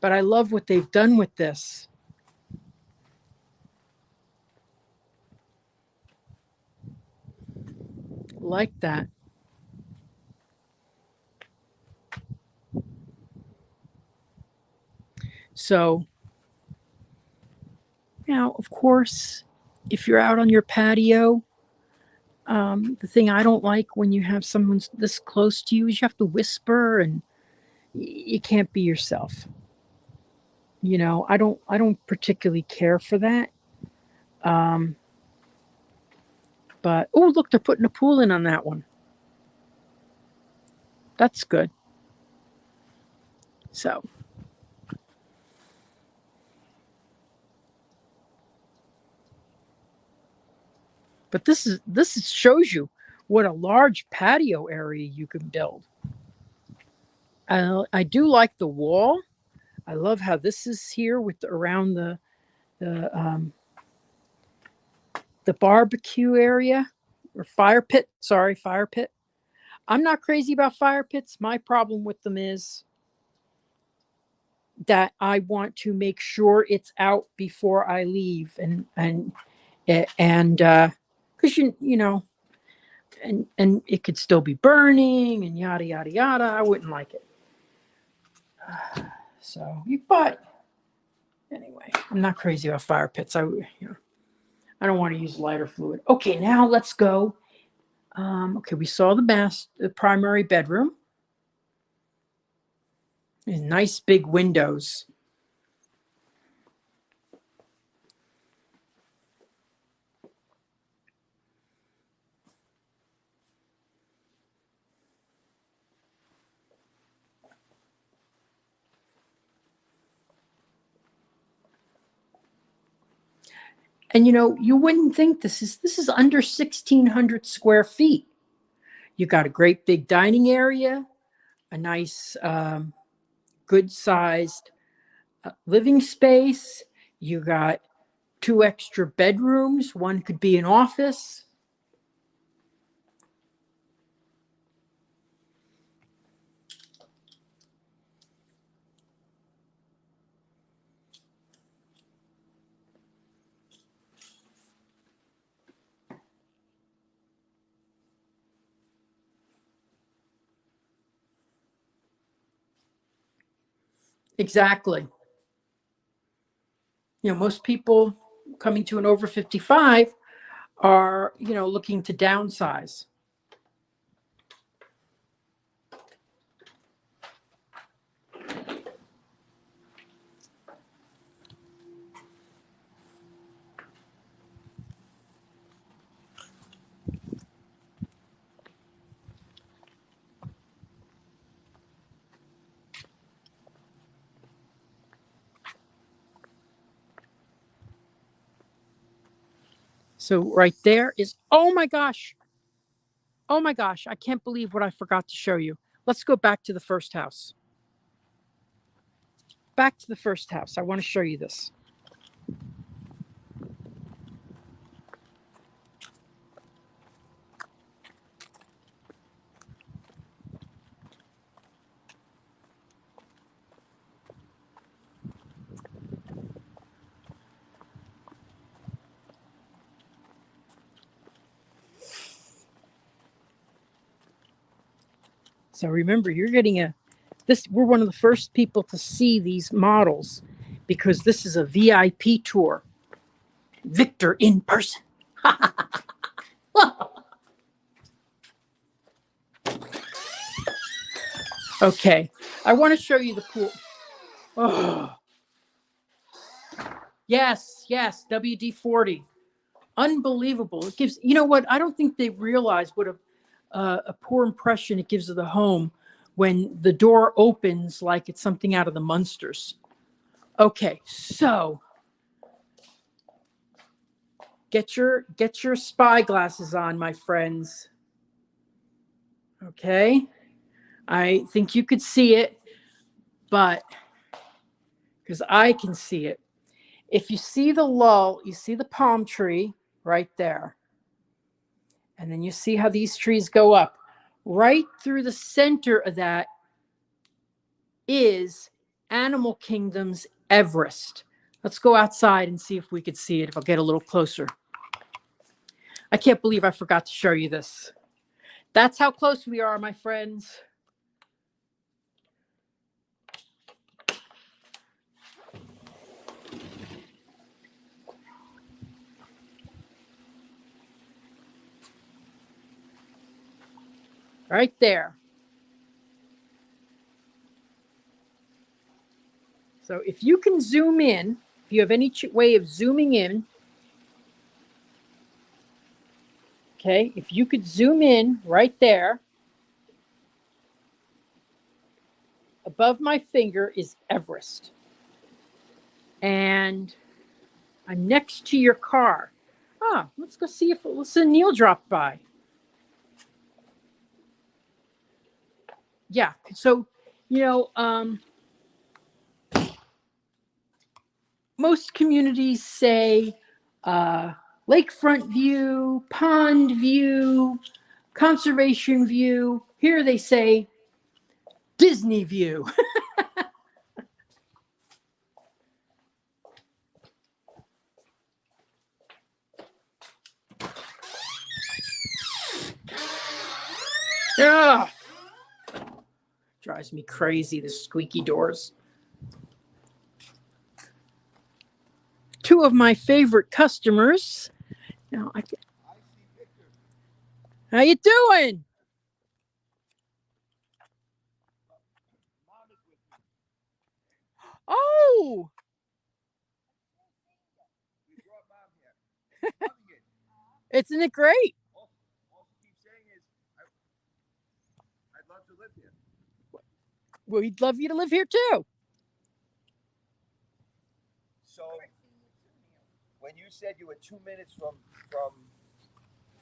but I love what they've done with this. Like that. So, now, of course, if you're out on your patio, the thing I don't like when you have someone this close to you is you have to whisper, and you can't be yourself. I don't particularly care for that. But oh, look, they're putting a pool in on that one. That's good. So, but this shows you what a large patio area you can build. I do like the wall. I love how this is here with around the barbecue area or fire pit. Sorry, fire pit. I'm not crazy about fire pits. My problem with them is that I want to make sure it's out before I leave, and because you know, and it could still be burning and yada yada yada. I wouldn't like it. So, but anyway, I'm not crazy about fire pits. I don't want to use lighter fluid. Okay, now let's go. Okay, we saw the primary bedroom. And nice big windows. And you wouldn't think this is under 1,600 square feet. You got a great big dining area, a nice, good sized living space. You got 2 extra bedrooms. One could be an office. Exactly. Most people coming to an over 55 are, looking to downsize. So right there is, oh my gosh, I can't believe what I forgot to show you. Let's go back to the first house. Back to the first house. I want to show you this. So remember, you're getting we're one of the first people to see these models because this is a VIP tour. Victor in person. Okay, I want to show you the pool. Oh. Yes, WD-40. Unbelievable. It gives, what? I don't think they realize what a poor impression it gives of the home when the door opens like it's something out of the Munsters. Okay, so get your spy glasses on, my friends. Okay, I think you could see it, but because I can see it. If you see the lull, you see the palm tree right there. And then you see how these trees go up. Right through the center of that is Animal Kingdom's Everest. Let's go outside and see if we could see it, if I'll get a little closer. I can't believe I forgot to show you this. That's how close we are, my friends. Right there. So if you can zoom in, if you have any way of zooming in, okay, if you could zoom in right there, above my finger is Everest. And I'm next to your car. Let's go see if Neil dropped by. Yeah, so Most communities say lakefront view, pond view, conservation view. Here they say Disney view. Ugh. Drives me crazy, the squeaky doors. Two of my favorite customers. Now I can... How you doing? Oh, isn't it great? All she keeps saying is, I'd love to live here. Well, we'd love you to live here too. So, when you said you were 2 minutes from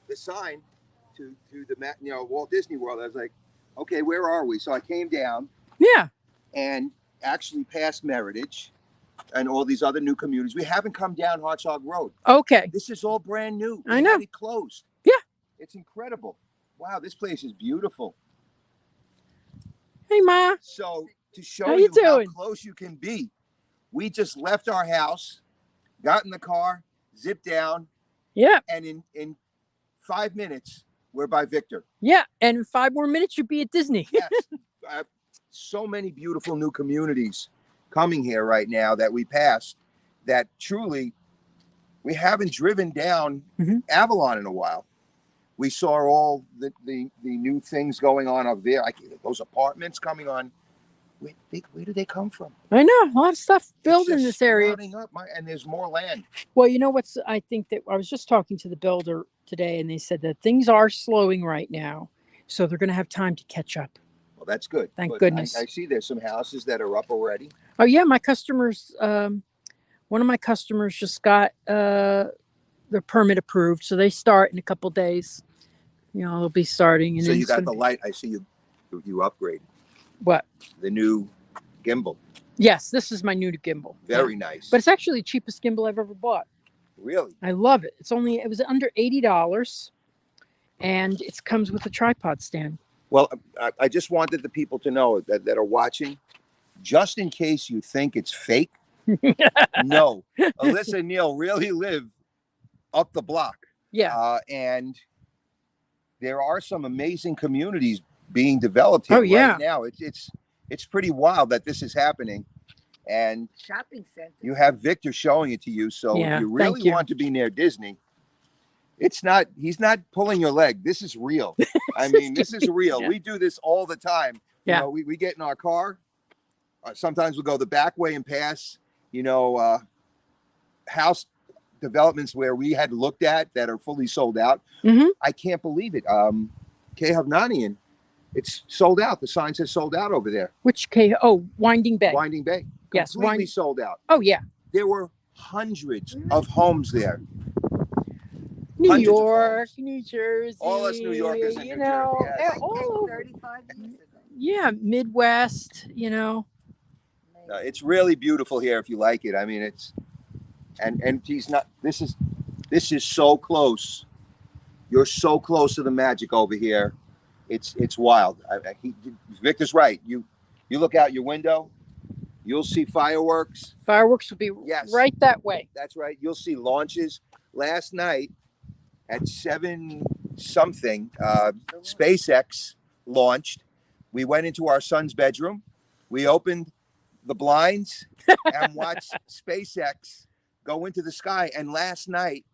the sign to the Walt Disney World, I was like, okay, where are we? So I came down. Yeah. And actually past Meritage and all these other new communities. We haven't come down Hartsog Road. Okay. This is all brand new. I know. Had it closed. Yeah. It's incredible. Wow, this place is beautiful. Hey, Ma. So to show How you how doing? close you can be, we just left our house, got in the car, zipped down. Yeah. And in 5 minutes, we're by Victor. Yeah. And in 5 more minutes, you'll be at Disney. Yes. So many beautiful new communities coming here right now that we passed that truly we haven't driven down Avalon in a while. We saw all the new things going on up there. Those apartments coming on. Where do they come from? I know. A lot of stuff built It's in just this area. sprouting up, and there's more land. Well, you know what's, I think that I was just talking to the builder today, and they said that things are slowing right now. So they're going to have time to catch up. Well, that's good. Thank But goodness. I see there's some houses that are up already. Oh, yeah. My customers, one of my customers just got their permit approved. So they start in a couple days. They'll be starting. And So then you it's got gonna the be- light. I see you upgraded. What? The new gimbal. Yes, this is my new gimbal. Very Yeah. nice. But it's actually the cheapest gimbal I've ever bought. Really? I love it. It was under $80, and it comes with a tripod stand. Well, I just wanted the people to know that are watching, just in case you think it's fake. No, Alyssa and Neil really live up the block. Yeah. And there are some amazing communities being developed here right now. It's pretty wild that this is happening. And shopping center. You have Victor showing it to you. So Yeah, if you really want to be near Disney, he's not pulling your leg. This is real. I mean, this is real. Yeah. We do this all the time. Yeah. We get in our car. Sometimes we'll go the back way and pass, house developments where we had looked at that are fully sold out. Mm-hmm. I can't believe it. Kehavnanian, it's sold out. The sign says sold out over there. Which K? Oh, Winding Bay. Winding Bay. Yes, Completely sold out. Oh, yeah. There were hundreds of homes there. New Hundreds of York, homes. New Jersey. All us New Yorkers in New Jersey, yes. All over. 35 years ago. Yeah, Midwest, It's really beautiful here if you like it. I mean, it's and he's not. This is so close. You're so close to the magic over here. It's wild. Victor's right. You look out your window, you'll see fireworks. Fireworks will be right that way. That's right. You'll see launches. Last night at 7 something, SpaceX launched. We went into our son's bedroom. We opened the blinds and watched SpaceX go into the sky. And last night,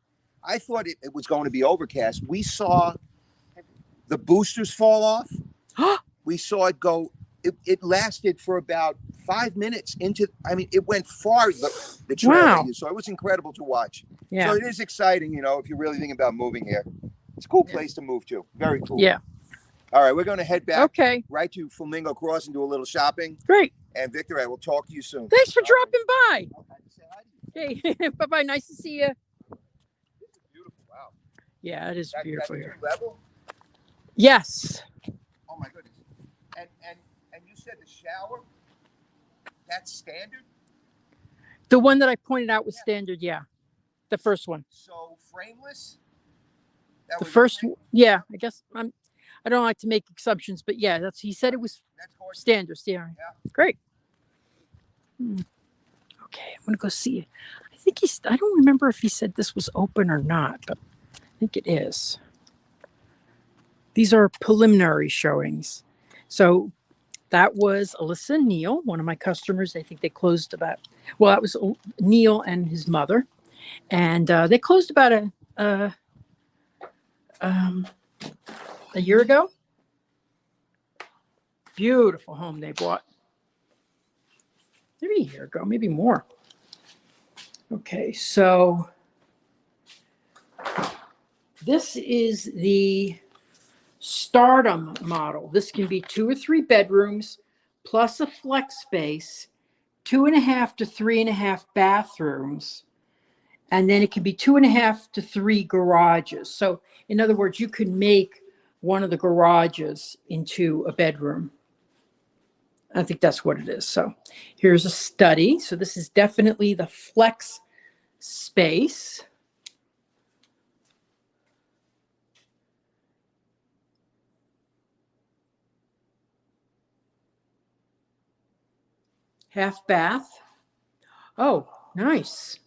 I thought it was going to be overcast. We saw the boosters fall off. We saw it go. It lasted for about 5 minutes it went far, the trail. Wow. So it was incredible to watch. Yeah. So it is exciting, if you're really thinking about moving here. It's a cool place to move to. Very cool. Yeah. All right, we're going to head back right to Flamingo Cross and do a little shopping. Great. And Victor, I will talk to you soon. Thanks for dropping by. Say hi to you. Hey, bye-bye. Nice to see you. This is beautiful. Wow. Yeah, it is beautiful that here. level? Yes. Oh my goodness. And you said the shower, that's standard. The one that I pointed out was standard. Yeah. The first one. So frameless. That The was first, frame- yeah, I guess I don't like to make exceptions, but yeah, he said it was That's gorgeous. standard. Yeah. Yeah. Great. Okay. I'm going to go see it. I don't remember if he said this was open or not, but I think it is. These are preliminary showings. So that was Alyssa and Neil, one of my customers. I think they closed that was Neil and his mother. And they closed about a year ago. Beautiful home they bought. Maybe a year ago, maybe more. Okay, so this is the Stardom model. This can be 2 or 3 bedrooms plus a flex space, 2.5 to 3.5 bathrooms, and then it can be 2.5 to 3 garages. So in other words, you can make one of the garages into a bedroom. I think that's what it is. So here's a study. So this is definitely the flex space. Half bath. Oh, nice.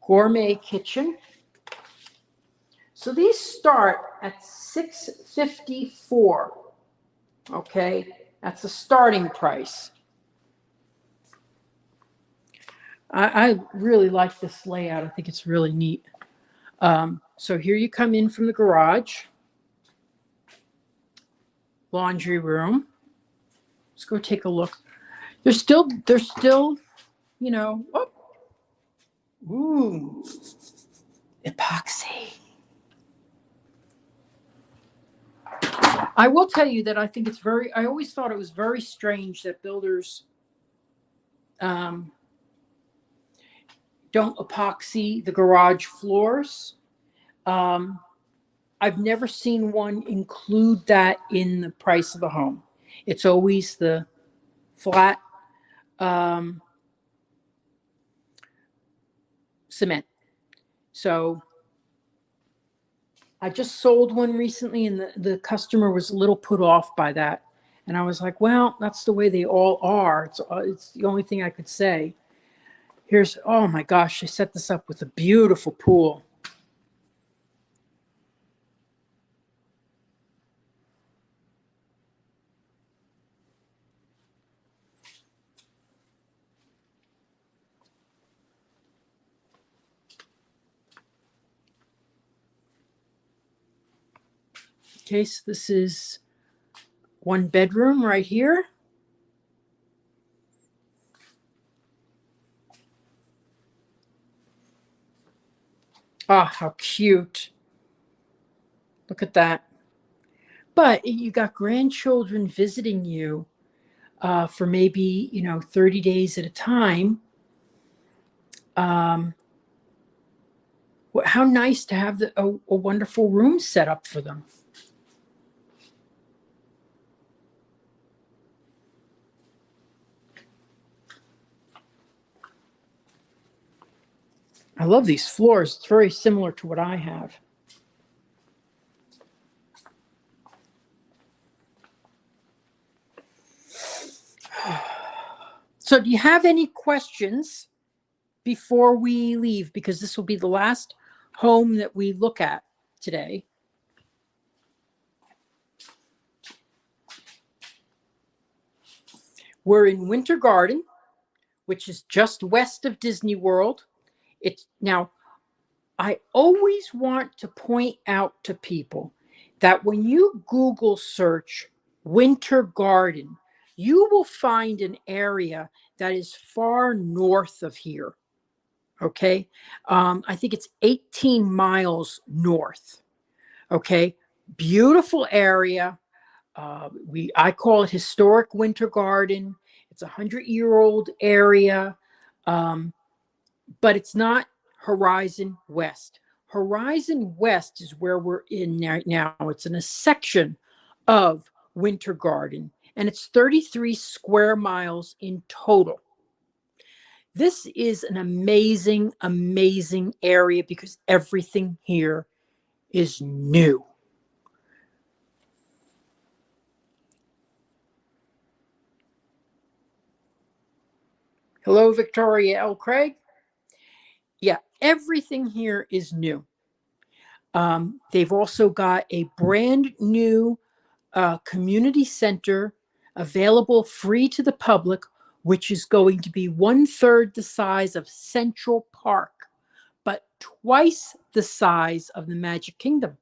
Gourmet kitchen. So these start at $654. Okay, that's the starting price. I really like this layout. I think it's really neat. So here you come in from the garage, laundry room. Let's go take a look. There's still, you know, oh, ooh, epoxy. I will tell you that I think it's I always thought it was very strange that builders don't epoxy the garage floors. I've never seen one include that in the price of the home. It's always the flat cement. So I just sold one recently, and the customer was a little put off by that. And I was like, well, that's the way they all are. It's the only thing I could say. Oh my gosh, they set this up with a beautiful pool. Okay, so this is 1 bedroom right here. Ah, how cute. Look at that. But you got grandchildren visiting you for maybe, 30 days at a time. How nice to have a wonderful room set up for them. I love these floors. It's very similar to what I have. So do you have any questions before we leave? Because this will be the last home that we look at today. We're in Winter Garden, which is just west of Disney World. Now, I always want to point out to people that when you Google search Winter Garden, you will find an area that is far north of here. Okay. I think it's 18 miles north. Okay. Beautiful area. I call it historic Winter Garden. It's a 100-year-old area. but it's not Horizon West. Horizon West is where we're in right now. It's in a section of Winter Garden, and it's 33 square miles in total. This is an amazing, amazing area because everything here is new. Hello, Victoria L. Craig. Yeah, everything here is new. They've also got a brand new community center available free to the public, which is going to be 1/3 the size of Central Park, but twice the size of the Magic Kingdom.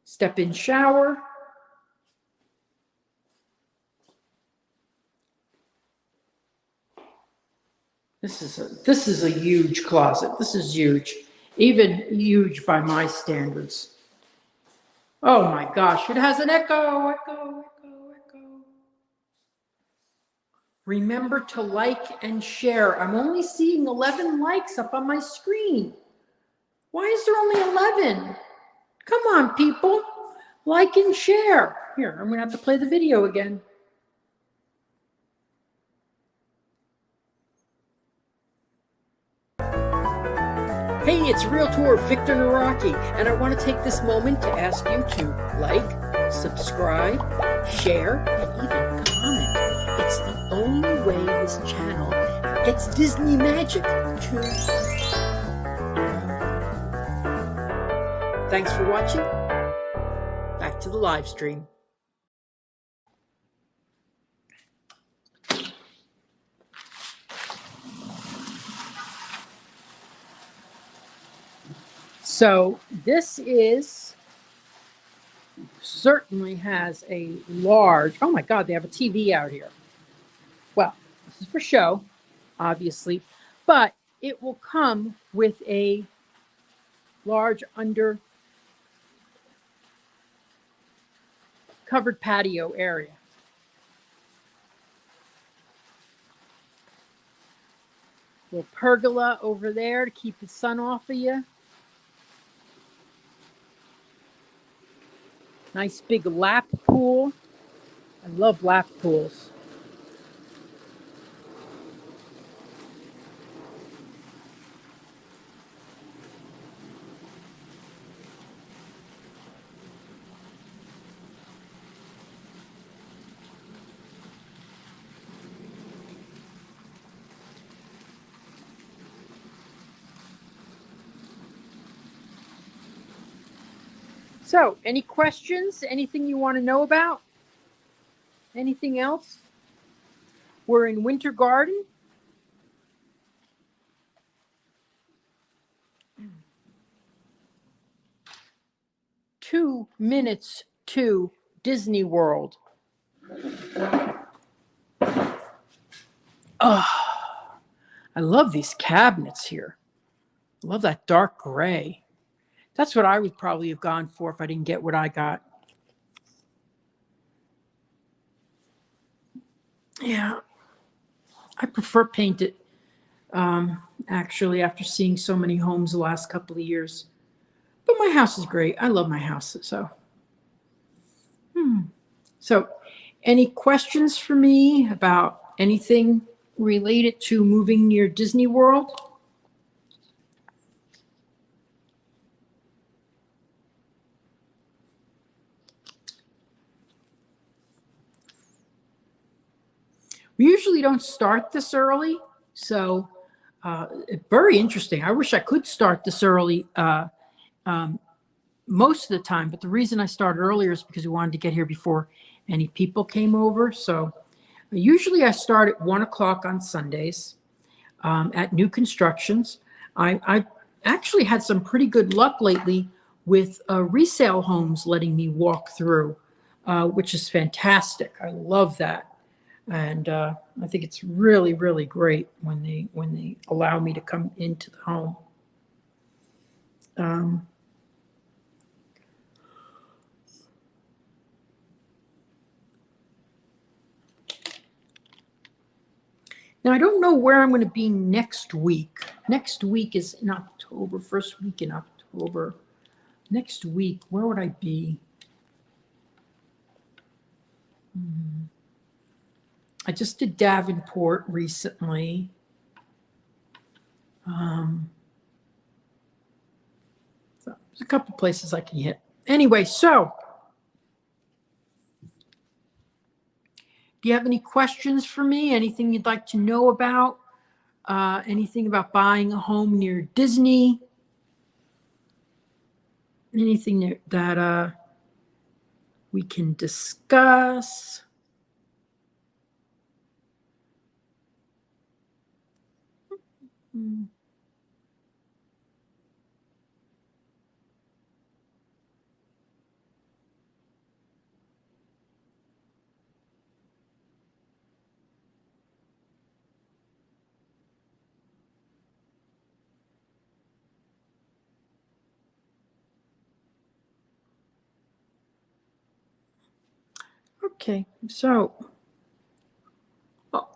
Step-in shower. This is a huge closet. This is huge, even huge by my standards. Oh my gosh, it has an echo. Remember to like and share. I'm only seeing 11 likes up on my screen. Why is there only 11? Come on, people. Like and share. Here, I'm going to have to play the video again. Hey, it's Realtor Victor Naraki, and I want to take this moment to ask you to like, subscribe, share, and even comment. It's the only way this channel gets Disney magic to... Thanks for watching. Back to the live stream. So this certainly has a large, oh my God, they have a TV out here. Well, this is for show, obviously, but it will come with a large under covered patio area. Little pergola over there to keep the sun off of you. Nice big lap pool. I love lap pools. So, any questions? Anything you want to know about? Anything else? We're in Winter Garden. Two minutes to Disney World. Oh, I love these cabinets here. I love that dark gray. That's what I would probably have gone for if I didn't get what I got. Yeah, I prefer painted, actually, after seeing so many homes the last couple of years. But my house is great. I love my house. So, So, any questions for me about anything related to moving near Disney World? We usually don't start this early, so very interesting. I wish I could start this early most of the time, but the reason I started earlier is because we wanted to get here before any people came over. So usually I start at 1 o'clock on Sundays at new constructions. I actually had some pretty good luck lately with resale homes letting me walk through, which is fantastic. I love that. And I think it's really, really great when they allow me to come into the home. Now, I don't know where I'm going to be next week. Next week is in October, first week in October. Next week, where would I be? I just did Davenport recently. So there's a couple places I can hit. Anyway, so do you have any questions for me? Anything you'd like to know about? Anything about buying a home near Disney? Anything that we can discuss? Okay, so how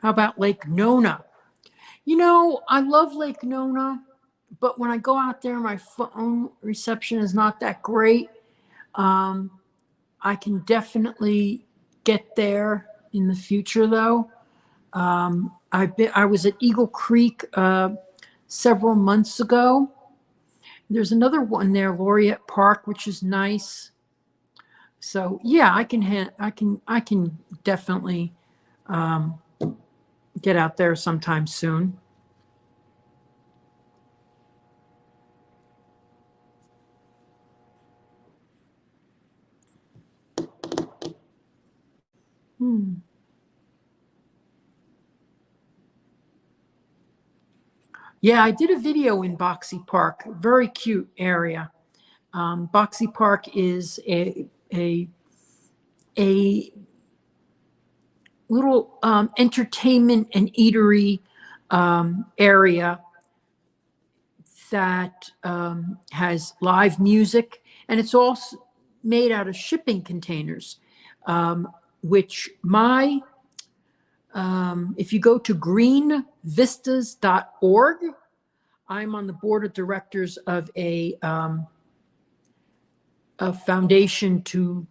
about Lake Nona? I love Lake Nona, but when I go out there, my phone reception is not that great. I can definitely get there in the future, though. I was at Eagle Creek several months ago. There's another one there, Laureate Park, which is nice. So yeah, I can definitely get out there sometime soon. Yeah, I did a video in Boxy Park, very cute area. Boxy Park is a little entertainment and eatery area that has live music, and it's all made out of shipping containers, which if you go to greenvistas.org, I'm on the board of directors of a foundation to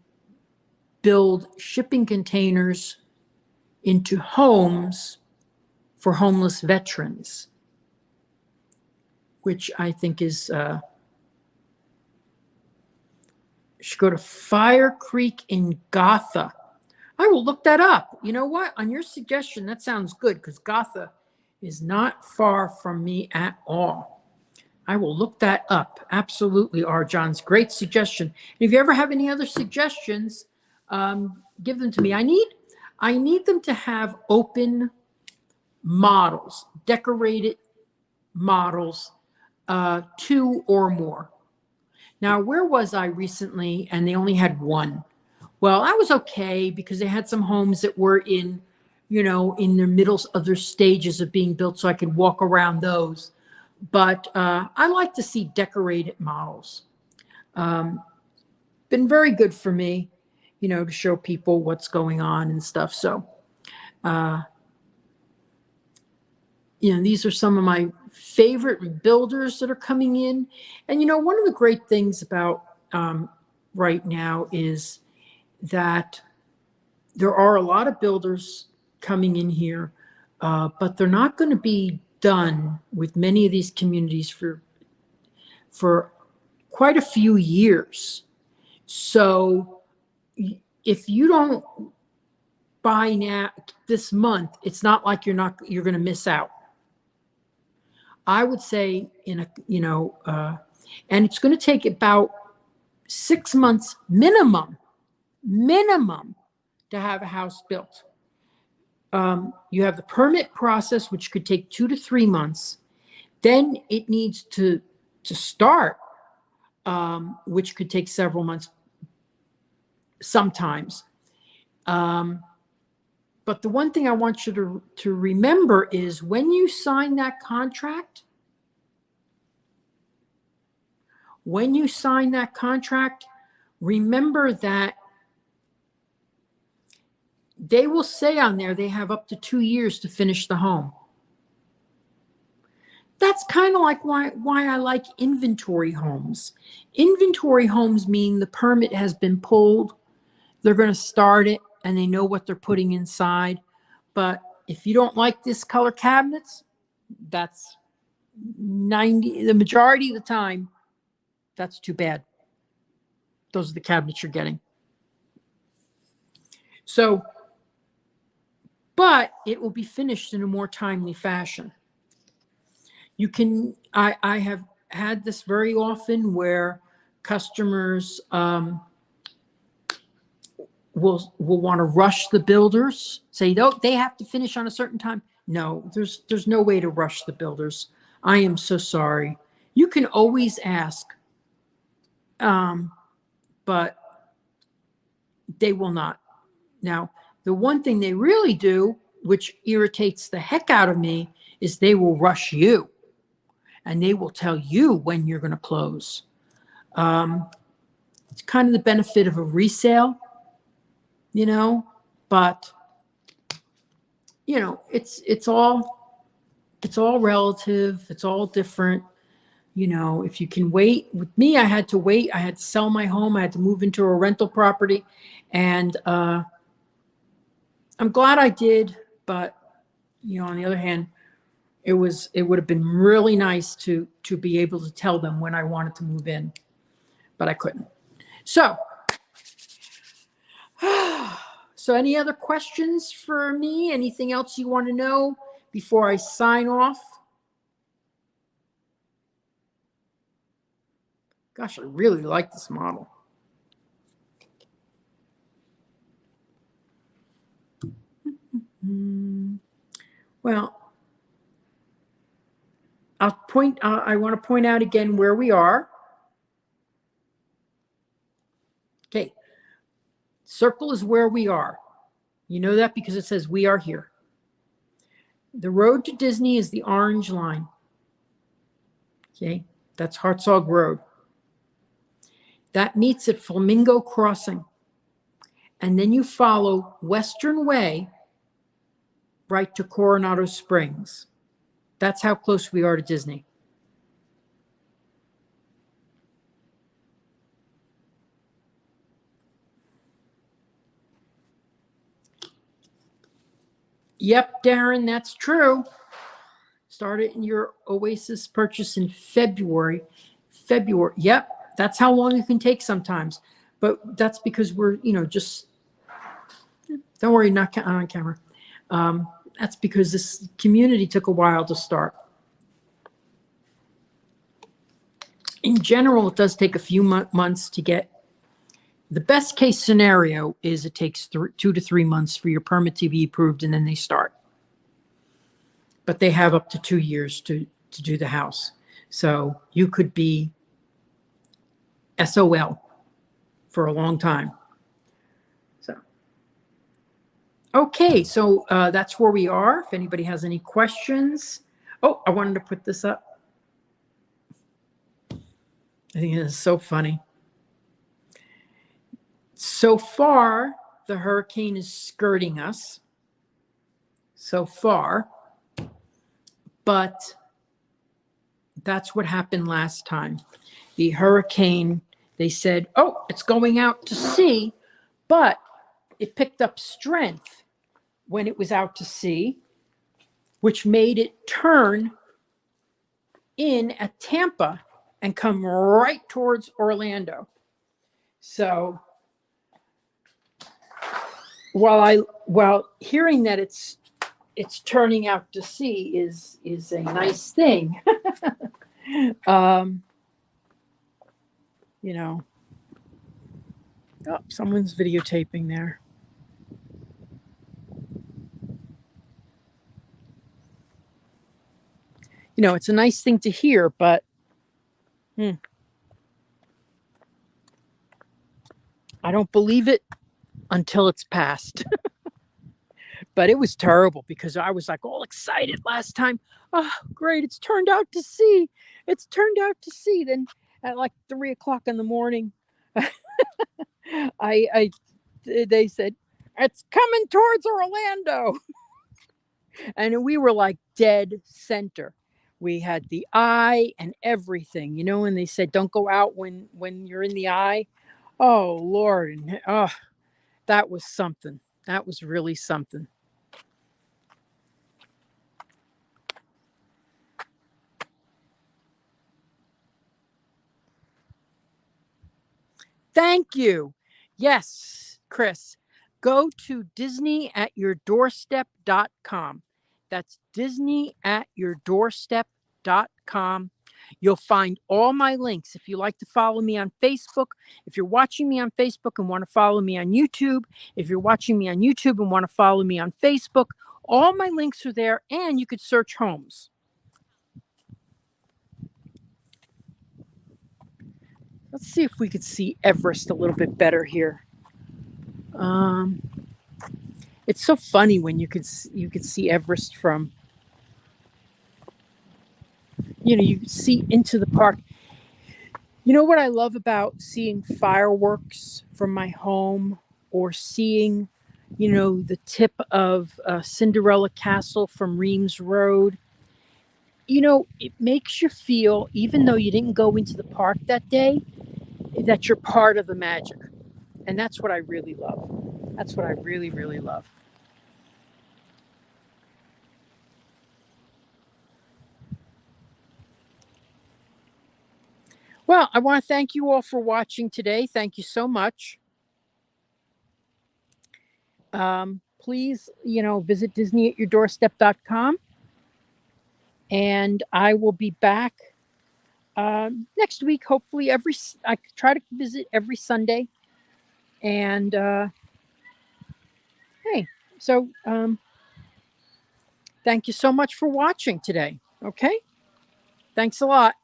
build shipping containers into homes for homeless veterans, which I think is, should go to Fire Creek in Gotha. I will look that up. You know what? On your suggestion, that sounds good, because Gotha is not far from me at all. I will look that up. Absolutely, R. John's great suggestion. And if you ever have any other suggestions, give them to me. I need them to have open models, decorated models, 2 or more. Now, where was I recently? And they only had 1. Well, I was okay, because they had some homes that were in their middle of their stages of being built, so I could walk around those. But I like to see decorated models. Been very good for me, to show people what's going on and stuff. So, these are some of my favorite builders that are coming in. And, one of the great things about right now is that there are a lot of builders coming in here, but they're not going to be done with many of these communities for quite a few years. So if you don't buy now this month, it's not like you're going to miss out. I would say and it's going to take about 6 months minimum to have a house built. You have the permit process, which could take 2 to 3 months. Then it needs to start, which could take several months. sometimes. But the one thing I want you to remember is when you sign that contract, remember that they will say on there they have up to 2 years to finish the home. That's kind of like why I like inventory homes. Inventory homes mean the permit has been pulled. They're going to start it and they know what they're putting inside. But if you don't like this color cabinets, that's the majority of the time, that's too bad. Those are the cabinets you're getting. So, but it will be finished in a more timely fashion. You can, I have had this very often where customers will want to rush the builders, say, no, they have to finish on a certain time. No, there's no way to rush the builders. I am so sorry. You can always ask, but they will not. Now, the one thing they really do, which irritates the heck out of me, is they will rush you and they will tell you when you're going to close. It's kind of the benefit of a resale, you know, but you know, it's all relative. It's all different. You know, if you can wait. With me, I had to wait. I had to sell my home. I had to move into a rental property, and I'm glad I did. But you know, on the other hand, it would have been really nice to be able to tell them when I wanted to move in, but I couldn't. So, any other questions for me? Anything else you want to know before I sign off? Gosh, I really like this model. Well, I want to point out again where we are. Okay. Circle is where we are. You know that because it says we are here. The road to Disney is the orange line. Okay. That's Hartzog Road. That meets at Flamingo Crossing. And then you follow Western Way right to Coronado Springs. That's how close we are to Disney. Yep, Darren, that's true. Started in your OASIS purchase in February. Yep, that's how long it can take sometimes. But that's because we're, you know, just, don't worry, not on camera. That's because this community took a while to start. In general, it does take a few months to get. The best case scenario is it takes 2 to 3 months for your permit to be approved and then they start. But they have up to 2 years to do the house. So you could be SOL for a long time. So, okay, so that's where we are. If anybody has any questions. Oh, I wanted to put this up. I think it is so funny. So far, the hurricane is skirting us. So far. But that's what happened last time. The hurricane, they said, oh, it's going out to sea, but it picked up strength when it was out to sea, which made it turn in at Tampa and come right towards Orlando. So while hearing that it's turning out to sea is a nice thing. You know, oh, someone's videotaping there. You know, it's a nice thing to hear, but I don't believe it until it's passed. But it was terrible because I was like all excited last time. Oh, great. It's turned out to sea. It's turned out to sea. Then at like 3:00 in the morning, they said, it's coming towards Orlando. And we were like dead center. We had the eye and everything, and they said, don't go out when you're in the eye. Oh, Lord. And, oh, that was something. That was really something. Thank you. Yes, Chris. Go to disneyatyourdoorstep.com. That's disneyatyourdoorstep.com. You'll find all my links. If you like to follow me on Facebook, if you're watching me on Facebook and want to follow me on YouTube, if you're watching me on YouTube and want to follow me on Facebook, all my links are there, and you could search homes. Let's see if we could see Everest a little bit better here. It's so funny when you could see Everest from, you see into the park. You know what I love about seeing fireworks from my home, or seeing, the tip of Cinderella Castle from Reims Road? It makes you feel, even though you didn't go into the park that day, that you're part of the magic. And that's what I really love. That's what I really, really love. Well, I want to thank you all for watching today. Thank you so much. Please, visit disneyatyourdoorstep.com. And I will be back next week, hopefully. I try to visit every Sunday. And hey, so thank you so much for watching today. Okay? Thanks a lot.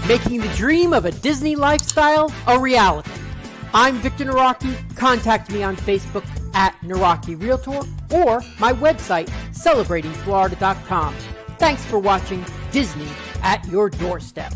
Making the dream of a Disney lifestyle a reality. I'm Victor Naraki. Contact me on Facebook at Naraki Realtor, or my website, celebratingflorida.com. Thanks for watching Disney at Your Doorstep.